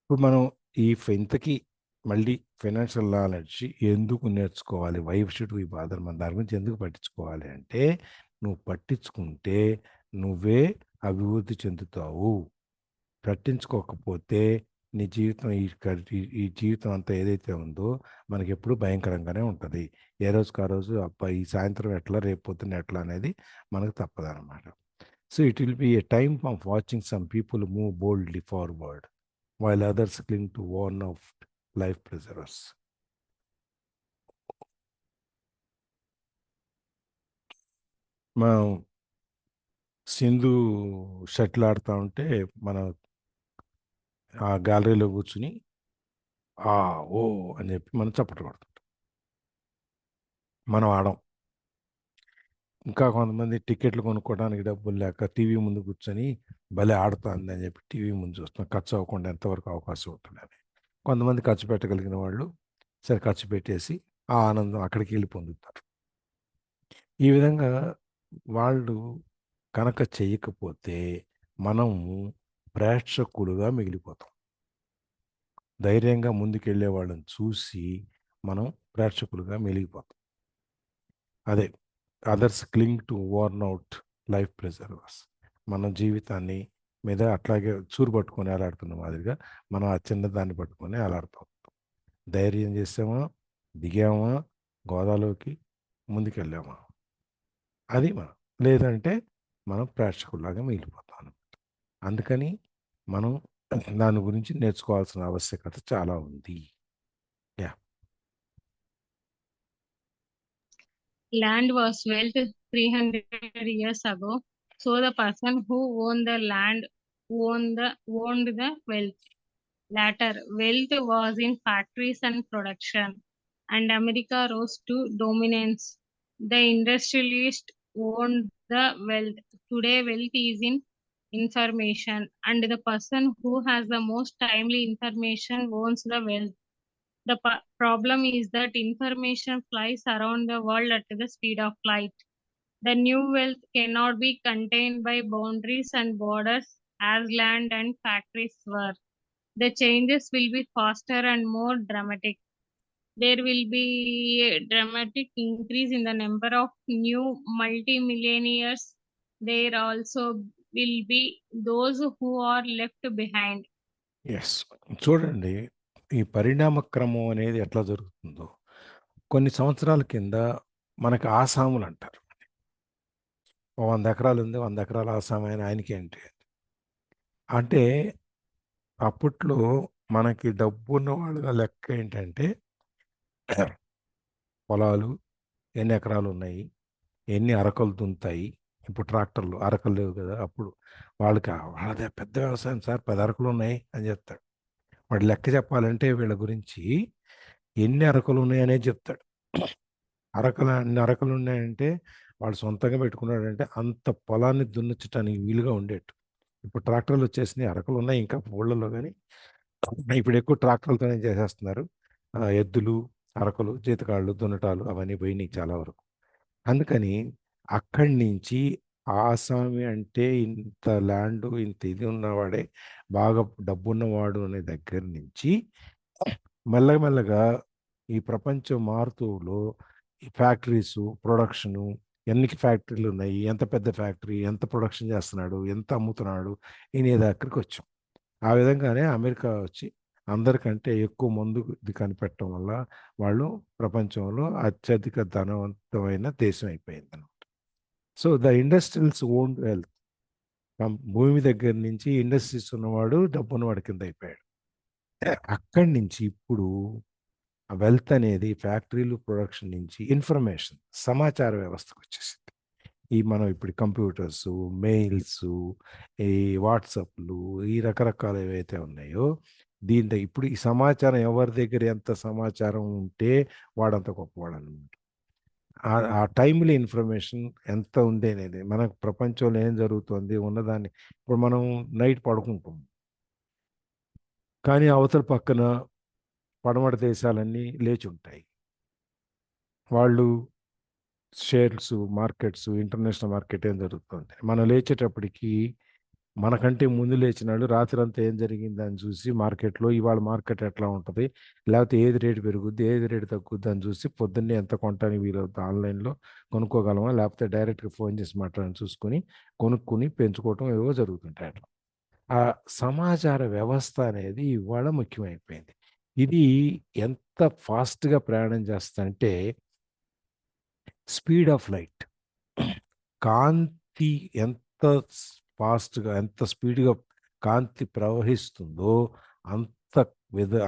ఇప్పుడు మనం ఇంతకీ మళ్ళీ financial knowledge ఎందుకు నేర్చుకోవాలి? Why should we bother? మన దాని గురించి ఎందుకు పట్టించుకోవాలి అంటే, నువ్వు పట్టించుకుంటే నువ్వే అభివృద్ధి చెందుతావు. పట్టించుకోకపోతే నీ జీవితం ఈ జీవితం అంతా ఏదైతే ఉందో మనకి ఎప్పుడు భయంకరంగానే ఉంటుంది. ఏ రోజుకి ఆ రోజు అబ్బాయి ఈ సాయంత్రం ఎట్లా, రేపు పొద్దున్న ఎట్లా అనేది మనకు తప్పదన్నమాట. So it will be a time of watching some people move boldly forward while others cling to worn out life preservers. మనం సింధు షటిల్ ఆడుతూ ఉంటే మనం ఆ గ్యాలరీలో కూర్చుని ఓ అని చెప్పి మనం చప్పట్లు కొడుతుంటాం. మనం ఆడం. ఇంకా కొంతమంది టికెట్లు కొనుక్కోవడానికి డబ్బులు లేక టీవీ ముందు కూర్చొని భలే ఆడుతుంది అని చెప్పి టీవీ ముందు చూస్తున్నాం, ఖర్చు అవ్వకుండా ఎంతవరకు అవకాశం ఉంటుందని. కొంతమంది ఖర్చు పెట్టగలిగిన వాళ్ళు సరే ఖర్చు పెట్టేసి ఆ ఆనందం అక్కడికి వెళ్ళి పొందుతారు. ఈ విధంగా వాళ్ళు కనుక చేయకపోతే మనం ప్రేక్షకులుగా మిగిలిపోతాం. ధైర్యంగా ముందుకెళ్ళే వాళ్ళని చూసి మనం ప్రేక్షకులుగా మెలిగిపోతాం. అదే others cling to worn out life preservers. మన జీవితాన్ని మీద అట్లాగే చూరు పట్టుకొని వేలాడుతున్న మాదిరిగా మనం ఆ చిన్నదాన్ని పట్టుకొని వేలాడుతాం. ధైర్యం చేసామా, దిగామా గోదాలోకి, ముందుకెళ్ళామా, అది మనం. లేదంటే మనం ప్రేక్షకుల్లాగా మిగిలిపోతాం అన్నమాట. అందుకని మనం దాని గురించి నేర్చుకోవాల్సిన ఆవశ్యకత చాలా ఉంది. Yeah Land was wealth 300 years ago, so the person who owned the land owned the wealth. Later, wealth was in factories and production, and America rose to dominance. The industrialist owned the wealth. Today, wealth is in information, and the person who has the most timely information owns the wealth. The problem is that information flies around the world at the speed of light. The new wealth cannot be contained by boundaries and borders as land and factories were. The changes will be faster and more dramatic. There will be a dramatic increase in the number of new multimillionaires. There also will be those who are left behind. Yes. చూడండి, ఈ పరిణామ క్రమం అనేది ఎట్లా జరుగుతుందో. కొన్ని సంవత్సరాల కింద మనకి ఆసాములు అంటారు. 100 ఎకరాలు ఉంది, 100 ఎకరాల ఆసాము ఆయనకి ఏంటి అంటే, అప్పట్లో మనకి డబ్బు ఉన్న వాళ్ళ లెక్క ఏంటంటే పొలాలు ఎన్ని ఎకరాలు ఉన్నాయి, ఎన్ని అరకలు దున్నుతాయి. ఇప్పుడు ట్రాక్టర్లు అరకలు లేవు కదా. అప్పుడు వాళ్ళదే పెద్ద వ్యవసాయం సార్, 10 అరకలు ఉన్నాయి అని చెప్తాడు. వాడు లెక్క చెప్పాలంటే వీళ్ళ గురించి ఎన్ని అరకలు ఉన్నాయి అనేది చెప్తాడు. అన్ని అరకలు ఉన్నాయంటే వాడు సొంతంగా పెట్టుకున్నాడంటే అంత పొలాన్ని దున్నించడానికి వీలుగా ఉండేట్టు. ఇప్పుడు ట్రాక్టర్లు వచ్చేసినాయి, అరకలు ఉన్నాయి ఇంకా ఊళ్ళలో, కానీ ఇప్పుడు ఎక్కువ ట్రాక్టర్లతోనే చేసేస్తున్నారు. ఎద్దులు, అరకలు, జీతకాళ్ళు, దున్నటాలు అవన్నీ పోయినాయి చాలా వరకు. అందుకని అక్కడి నుంచి ఆసామి అంటే ఇంత ల్యాండ్, ఇంత ఇది ఉన్నవాడే బాగా డబ్బు ఉన్నవాడు అనే దగ్గర నుంచి మెల్లమెల్లగా ఈ ప్రపంచం మారుతూలో ఈ ఫ్యాక్టరీసు, ప్రొడక్షను, ఎన్ని ఫ్యాక్టరీలు ఉన్నాయి, ఎంత పెద్ద ఫ్యాక్టరీ, ఎంత ప్రొడక్షన్ చేస్తున్నాడు, ఎంత అమ్ముతున్నాడు ఇనే దగ్గరికి వచ్చాం. ఆ విధంగానే అమెరికా వచ్చి అందరికంటే ఎక్కువ మందు ఇది కనిపెట్టడం వల్ల వాళ్ళు ప్రపంచంలో అత్యధిక ధనవంతమైన దేశం అయిపోయింది అనమాట. So the industrials own wealth. భూమి దగ్గర నుంచి ఇండస్ట్రీస్ ఉన్నవాడు డబ్బు ఉన్నవాడి కింద అయిపోయాడు. అక్కడి నుంచి ఇప్పుడు వెల్త్ అనేది ఫ్యాక్టరీలు, ప్రొడక్షన్ నుంచి ఇన్ఫర్మేషన్, సమాచార వ్యవస్థకు వచ్చేసింది. మనం ఇప్పుడు కంప్యూటర్స్, మెయిల్స్, ఈ వాట్సాప్లు, ఈ రకరకాలు ఏవైతే ఉన్నాయో దీంట్లో ఇప్పుడు ఈ సమాచారం ఎవరి దగ్గర ఎంత సమాచారం ఉంటే వాడంత గొప్పవాడు అనమాట. ఆ టైంలో ఇన్ఫర్మేషన్ ఎంత ఉంది అనేది, మనకు ప్రపంచంలో ఏం జరుగుతుంది ఉన్నదాన్ని. ఇప్పుడు మనం నైట్ పడుకుంటాం, కానీ అవతల పక్కన పడమట దేశాలన్నీ లేచి ఉంటాయి. వాళ్ళు షేర్స్, మార్కెట్స్, ఇంటర్నేషనల్ మార్కెట్ ఏం జరుగుతుంది. మనం లేచేటప్పటికి మనకంటే ముందు లేచిన వాళ్ళు రాత్రి అంతా ఏం జరిగిందని చూసి మార్కెట్లో ఇవాళ మార్కెట్ ఎట్లా ఉంటుంది, లేకపోతే ఏది రేటు పెరుగుద్ది, ఏది రేటు తగ్గుద్ది అని చూసి పొద్దున్నే ఎంత కొనడానికి వీలవుతుంది, ఆన్లైన్లో కొనుక్కోగలమా లేకపోతే డైరెక్ట్గా ఫోన్ చేసి మాట్లాడని చూసుకొని కొనుక్కుని పెంచుకోవటం ఏవో జరుగుతుంటాయి. అట్లా ఆ సమాచార వ్యవస్థ అనేది ఇవాళ ముఖ్యమైపోయింది. ఇది ఎంత ఫాస్ట్గా ప్రయాణం చేస్తుందంటే స్పీడ్ ఆఫ్ లైట్. కాంతి ఎంత ఫాస్ట్గా, ఎంత స్పీడ్గా కాంతి ప్రవహిస్తుందో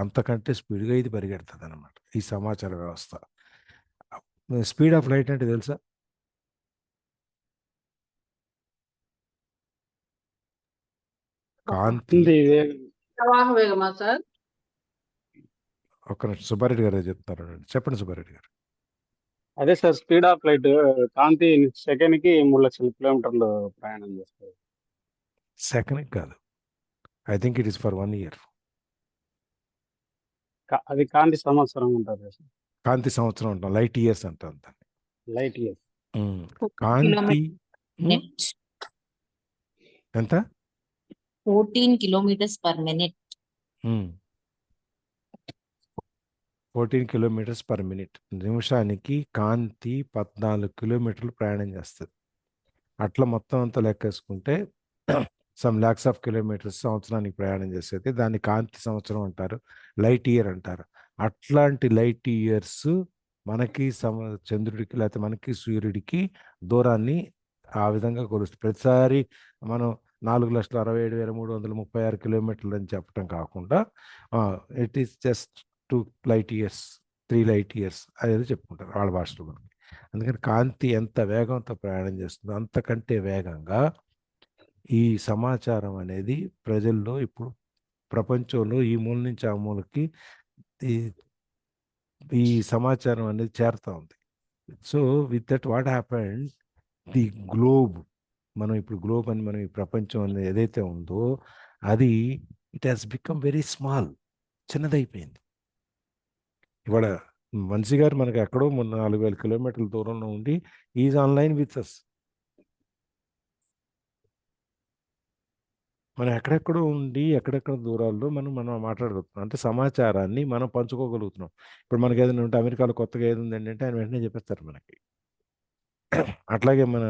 అంతకంటే స్పీడ్గా ఇది పరిగెడుతుంది అనమాట ఈ సమాచార వ్యవస్థ. స్పీడ్ ఆఫ్ లైట్ అంటే తెలుసా? కాంతి ప్రవాహ వేగమా సార్? ఒక సుబ్బారెడ్డి గారు చెప్తున్నారు, చెప్పండి సుబ్బారెడ్డి గారు. అదే సార్, స్పీడ్ ఆఫ్ లైట్. కాంతి సెకండ్ కి 3 లక్షల కిలోమీటర్లు ప్రయాణం చేస్తారు. సెకండ్ కాదు, I think it is for 1 year. అది కాంతి సంవత్సరం ఉంటుంది సార్. కాంతి సంవత్సరం అంటాం, లైట్ ఇయర్స్ అంటాం దాన్ని. Light years. కాంతి కిలోమీటర్ ఎంత 14 kilometres per minute. 14 kilometres per minute. నిమిషానికి కాంతి 14 కిలోమీటర్లు ప్రయాణం చేస్తుంది. అట్లా మొత్తం అంతా లెక్కేసుకుంటే సమ్ ల్యాక్స్ ఆఫ్ కిలోమీటర్స్ సంవత్సరానికి ప్రయాణం చేసేది. దాన్ని కాంతి సంవత్సరం అంటారు, లైట్ ఇయర్ అంటారు. అట్లాంటి లైట్ ఇయర్స్ మనకి చంద్రుడికి లేకపోతే మనకి సూర్యుడికి దూరాన్ని ఆ విధంగా కొలుస్తుంది. ప్రతిసారి మనం 4,67,336 కిలోమీటర్లు అని చెప్పడం కాకుండా it is just 2 light years, 3 light years అనేది చెప్పుకుంటారు వాళ్ళ భాషలో మనకి. అందుకని కాంతి ఎంత వేగంతో ప్రయాణం చేస్తుందో అంతకంటే వేగంగా ఈ సమాచారం అనేది ప్రజల్లో ఇప్పుడు ప్రపంచంలో ఈ మూల నుంచి ఆ మూలకి ఈ సమాచారం అనేది చేరుతూ ఉంది. So with that what happened, the globe, మనం ఇప్పుడు గ్లోబ్ అని మనం ఈ ప్రపంచం అనేది ఏదైతే ఉందో అది it has become very small, చిన్నదైపోయింది. ఇవాళ మనిషి గారు మనకి ఎక్కడో 4,000 కిలోమీటర్ల దూరంలో ఉండి ఈజ్ ఆన్లైన్ విత్ అస్. మనం ఎక్కడెక్కడో ఉండి ఎక్కడెక్కడ దూరాల్లో మనం మాట్లాడగలుగుతున్నాం. అంటే సమాచారాన్ని మనం పంచుకోగలుగుతున్నాం. ఇప్పుడు మనకి ఏదైనా ఉంటే అమెరికాలో కొత్తగా ఏది ఉందండి అంటే ఆయన వెంటనే చెప్పేస్తారు మనకి. అట్లాగే మన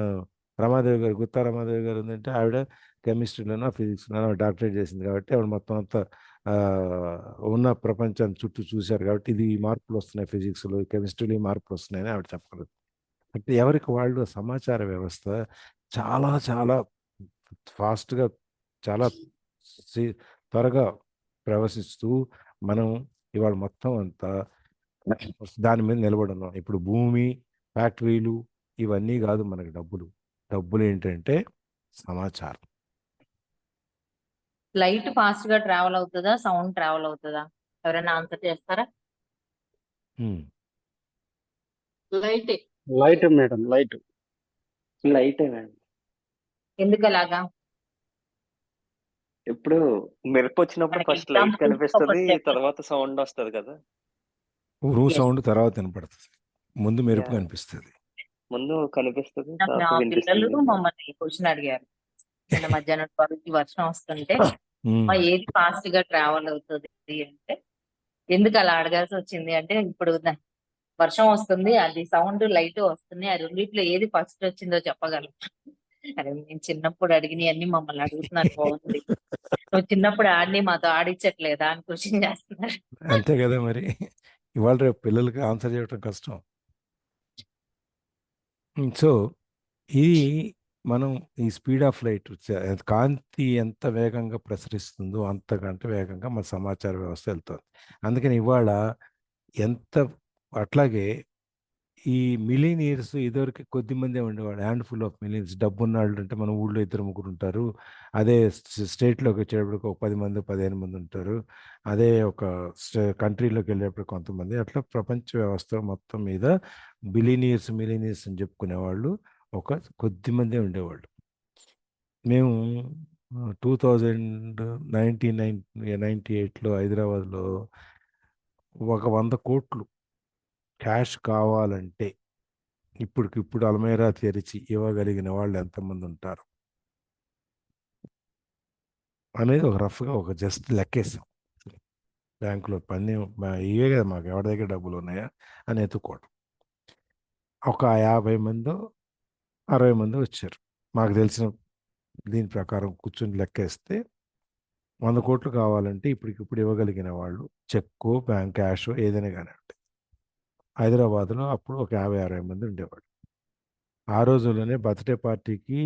రమాదేవి గారు, గుత్తా రమాదేవి గారు ఉందంటే ఆవిడ కెమిస్ట్రీలోనో ఫిజిక్స్లోనో డాక్టరేట్ చేసింది కాబట్టి ఆవిడ మొత్తం అంతా ఉన్న ప్రపంచాన్ని చుట్టూ చూశారు కాబట్టి ఇది మార్పులు వస్తున్నాయి, ఫిజిక్స్లో కెమిస్ట్రీలో మార్పులు వస్తున్నాయని ఆవిడ చెప్పగలదు. అంటే ఎవరికి వాళ్ళు సమాచార వ్యవస్థ చాలా చాలా ఫాస్ట్గా, చాలా త్వరగా ప్రవశిస్తూ మనం ఇవాళ మొత్తం అంతా దాని మీద నిలబడి ఉన్నాం. ఇప్పుడు భూమి, ఫ్యాక్టరీలు ఇవన్నీ కాదు మనకి డబ్బులు ఏంటంటే సమాచారం. లైట్ ఫాస్ట్ గా ట్రావెల్ అవుతుందా, సౌండ్ ట్రావెల్ అవుతుందా? ఎవరైనా ఆన్సర్ చేస్తారా? Light light madam, light. Light madam. ఎందుకు అలాగా? ఇప్పుడు మెరుపు వచ్చినప్పుడు మనకి ఫస్ట్ లైట్ example కనిపిస్తుంది, ఒకటి చెప్పండి. తర్వాత సౌండ్ వస్తుంది కదా. సౌండ్ తర్వాత వినపడుతుంది, ముందు మెరుపు Yeah. కనిపిస్తుంది. ముందు కనిపిస్తుంది, నా తర్వాత పిల్లలు వినిపిస్తుంది. మమ్మల్ని క్వశ్చన్ అడిగారు నిన్న మధ్యాహ్నం 12కి వర్షం వస్తుంటే ఏది ఫాస్ట్ గా ట్రావెల్ అవుతుంది అంటే, ఎందుకు అలా అడగాల్సి వచ్చింది అంటే, ఇప్పుడు వర్షం వస్తుంది, అది సౌండ్ లైట్ వస్తుంది, ఆ రెండిట్లో ఏది ఫస్ట్ వచ్చిందో చెప్పగలం. అరే నేను చిన్నప్పుడు అడిగినవి అన్ని మమ్మల్ని అడుగుతున్నారు, బాగుంది. నువ్వు చిన్నప్పుడు ఆడిని మాతో ఆడించట్లేదా అని క్వశ్చన్ చేస్తున్నారు. అంతే కదా మరి. ఇవాళ రేపు పిల్లలకి ఆన్సర్ చేయడం కష్టం. సో ఇది మనం ఈ స్పీడ్ ఆఫ్ లైట్, కాంతి ఎంత వేగంగా ప్రసరిస్తుందో అంతకంటే వేగంగా మన సమాచార వ్యవస్థ వెళ్తుంది. అందుకని ఇవాళ ఎంత అట్లాగే ఈ మిలీనియర్స్ ఇదివరకు కొద్దిమందే ఉండేవాడు, హ్యాండ్ఫుల్ ఆఫ్ మిలియన్స్. డబ్బు ఉన్నాళ్ళు అంటే మన ఊళ్ళో 2-3 ఉంటారు. అదే స్టేట్లోకి వచ్చేటప్పటికి ఒక 10 మంది 15 మంది ఉంటారు. అదే ఒక కంట్రీలోకి వెళ్ళేటప్పుడు కొంతమంది. అట్లా ప్రపంచ వ్యవస్థ మొత్తం మీద మిలీనియర్స్ అని చెప్పుకునేవాళ్ళు ఒక కొద్దిమందే ఉండేవాళ్ళు. మేము 1998లో హైదరాబాద్లో ఒక 100 కోట్లు క్యాష్ కావాలంటే ఇప్పుడు అల్మైరా తెరిచి ఇవ్వగలిగిన వాళ్ళు ఎంతమంది ఉంటారు అనేది ఒక రఫ్గా ఒక జస్ట్ లెక్కేసాం. బ్యాంకులో పని ఇవే కదా మాకు, ఎవరి దగ్గర డబ్బులు ఉన్నాయా అని ఎత్తుకోవడం. ఒక 50 మందో 60 మంది వచ్చారు. మాకు తెలిసిన దీని ప్రకారం కూర్చొని లెక్కేస్తే 100 కోట్లు కావాలంటే ఇప్పుడు ఇవ్వగలిగిన వాళ్ళు చెక్కో బ్యాంక్ క్యాషో ఏదైనా కానీ ఉంటాయి. హైదరాబాద్లో అప్పుడు ఒక 50-60 మంది ఉండేవాళ్ళు. ఆ రోజుల్లోనే బర్త్డే పార్టీకి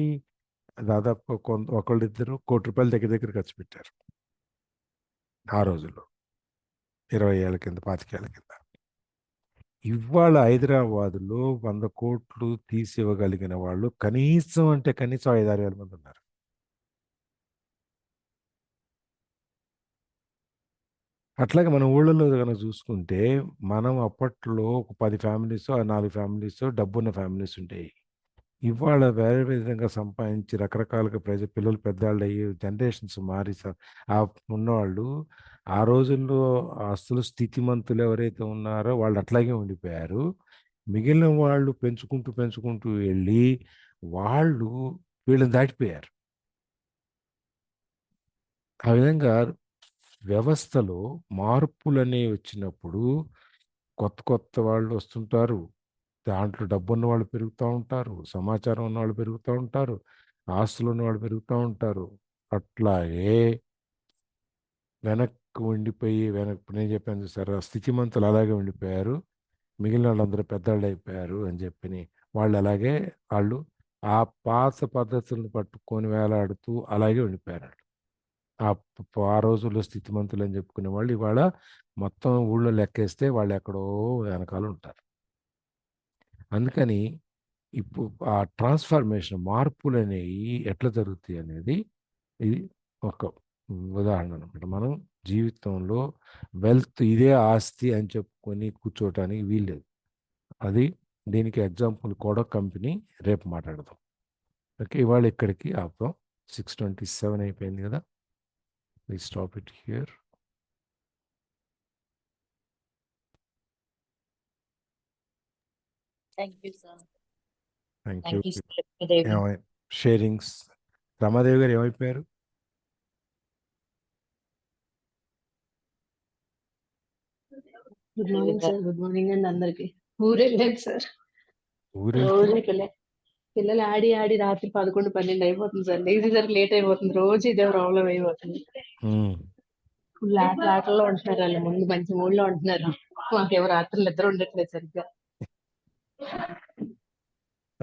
దాదాపు ఒకళ్ళిద్దరు ₹1 కోటి దగ్గర ఖర్చు పెట్టారు ఆ రోజుల్లో, 20 ఏళ్ళ కింద, 25 ఏళ్ళ కింద. ఇవాళ హైదరాబాద్లో 100 కోట్లు తీసి ఇవ్వగలిగిన వాళ్ళు కనీసం 5-6 వేల మంది ఉన్నారు. అట్లాగే మన ఊళ్ళలో కనుక చూసుకుంటే, మనం అప్పట్లో ఒక 10 ఫ్యామిలీస్ 4 ఫ్యామిలీస్ డబ్బున్న ఫ్యామిలీస్ ఉంటాయి. ఇవాళ వేరే విధంగా సంపాదించి రకరకాలుగా పిల్లలు పెద్దవాళ్ళు అయ్యి జనరేషన్స్ మారి ఆ ఉన్నవాళ్ళు ఆ రోజుల్లో ఆస్తులు స్థితిమంతులు ఎవరైతే ఉన్నారో వాళ్ళు అట్లాగే ఉండిపోయారు. మిగిలిన వాళ్ళు పెంచుకుంటూ పెంచుకుంటూ వెళ్ళి వాళ్ళు వీళ్ళని దాటిపోయారు. ఆ విధంగా వ్యవస్థలో మార్పులనేవి వచ్చినప్పుడు కొత్త కొత్త వాళ్ళు వస్తుంటారు. దాంట్లో డబ్బున్న వాళ్ళు పెరుగుతూ ఉంటారు, సమాచారం ఉన్న వాళ్ళు పెరుగుతూ ఉంటారు, ఆస్తులు ఉన్న వాళ్ళు పెరుగుతూ ఉంటారు. అట్లాగే వెనక్కి ఉండిపోయి ఇప్పుడు నేను చెప్పాను చూసారా, స్థితిమంతులు అలాగే ఉండిపోయారు, మిగిలిన వాళ్ళందరూ పెద్దవాళ్ళు అయిపోయారు అని చెప్పి వాళ్ళు అలాగే వాళ్ళు ఆ పాత పద్ధతులను పట్టుకొని వేలాడుతూ అలాగే ఉండిపోయారు. ఆ రోజుల్లో స్థితిమంతులు అని చెప్పుకునే వాళ్ళు ఇవాళ మొత్తం ఊళ్ళో లెక్కేస్తే వాళ్ళు ఎక్కడో వెనకాల ఉంటారు. అందుకని ఇప్పుడు ఆ ట్రాన్స్ఫర్మేషన్ మార్పులు అనేవి ఎట్లా జరుగుతాయి అనేది ఇది ఒక ఉదాహరణ అనమాట. మనం జీవితంలో వెల్త్ ఇదే ఆస్తి అని చెప్పుకొని కూర్చోవటానికి వీల్లేదు. అది దీనికి ఎగ్జాంపుల్ కూడా కంపెనీ రేపు మాట్లాడదాం. ఓకే, ఇవాళ ఇక్కడికి ఆపుదాం. 6:27 అయిపోయింది కదా. We stop it here. Thank you sir. Thank thank you. You Lakshmidevi. Sharings Ramadevi గారు ఏమైపోయారు? Good morning sir. Good morning అండి అందరికి. ఊరెళ్ళాను సార్. ఊరెళ్తే రోజు పిల్లలు ఆడి ఆడి రాత్రి 11, 12 అయిపోతుంది సార్. లేచేసరికి లేట్ అయిపోతుంది. రోజు ఇదే ప్రాబ్లం అయిపోతుంది. ఫుల్ ఆటల్లో ఉంటున్నారు వాళ్ళు. ముందు మంచి మూడ్లో ఉంటున్నారు. మాకేమో రాత్రులు నిద్ర ఉండట్లేదు సరిగ్గా.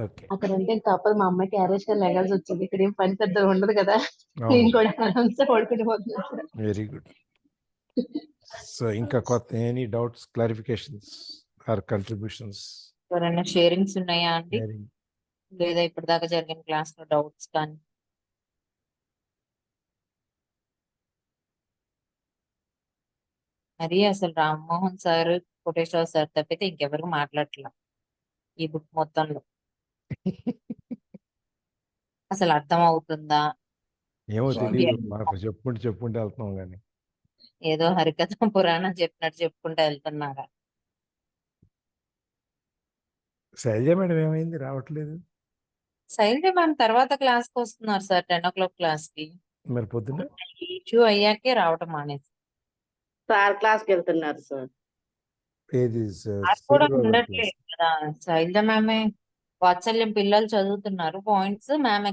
ఓకే, అక్కడ ఉంటే తప్పదు, మా అమ్మాయి క్యారేజ్ గా లెగాల్సి వచ్చింది. ఇక్కడ ఏం పని పెద్ద ఉండదు కదా. నేను కూడా ఆరామ్సే పడుకుని పోతున్నాను సార్. Very good. సో ఇంకా కొత్త any doubts, clarifications or contributions? ఎవరైనా షేరింగ్స్ ఉన్నాయా అండి, లేదా ఇప్పటిదాకా జరిగిన క్లాస్ లో డౌట్స్ కానీ? మరి అసలు రామ్మోహన్ సార్, కోటేశ్వర సార్ తప్పితే ఇంకెవరు మాట్లాడట్లా ఈ బుక్ మొత్తంలో. అసలు అర్థం అవుతుందా? ఏమో ఏంటి తెలియదు, అని మాకు చెప్పుకుంటే వెళ్తున్నాం కానీ ఏదో హరికథ పురాణం చెప్పినట్టు చెప్పుకుంటూ వెళ్తున్నారా? శైలజ మేడం ఏమైంది, రావట్లేదు? శైలజ మ్యామ్ తర్వాత క్లాస్ కి వస్తున్నారు సార్, 10 o'clock క్లాస్ కి. మరి పొద్దున్న ఇష్యూ అయ్యాకే రావటం మానేసి. సార్ క్లాస్ కి వెళ్తున్నారు సార్. ఏది సార్ కూడా ఉండట్లేదు కదా. శైలజ మ్యామే వాత్సల్యం పిల్లలు చదువుతున్నారు, పాయింట్స్ మ్యామ్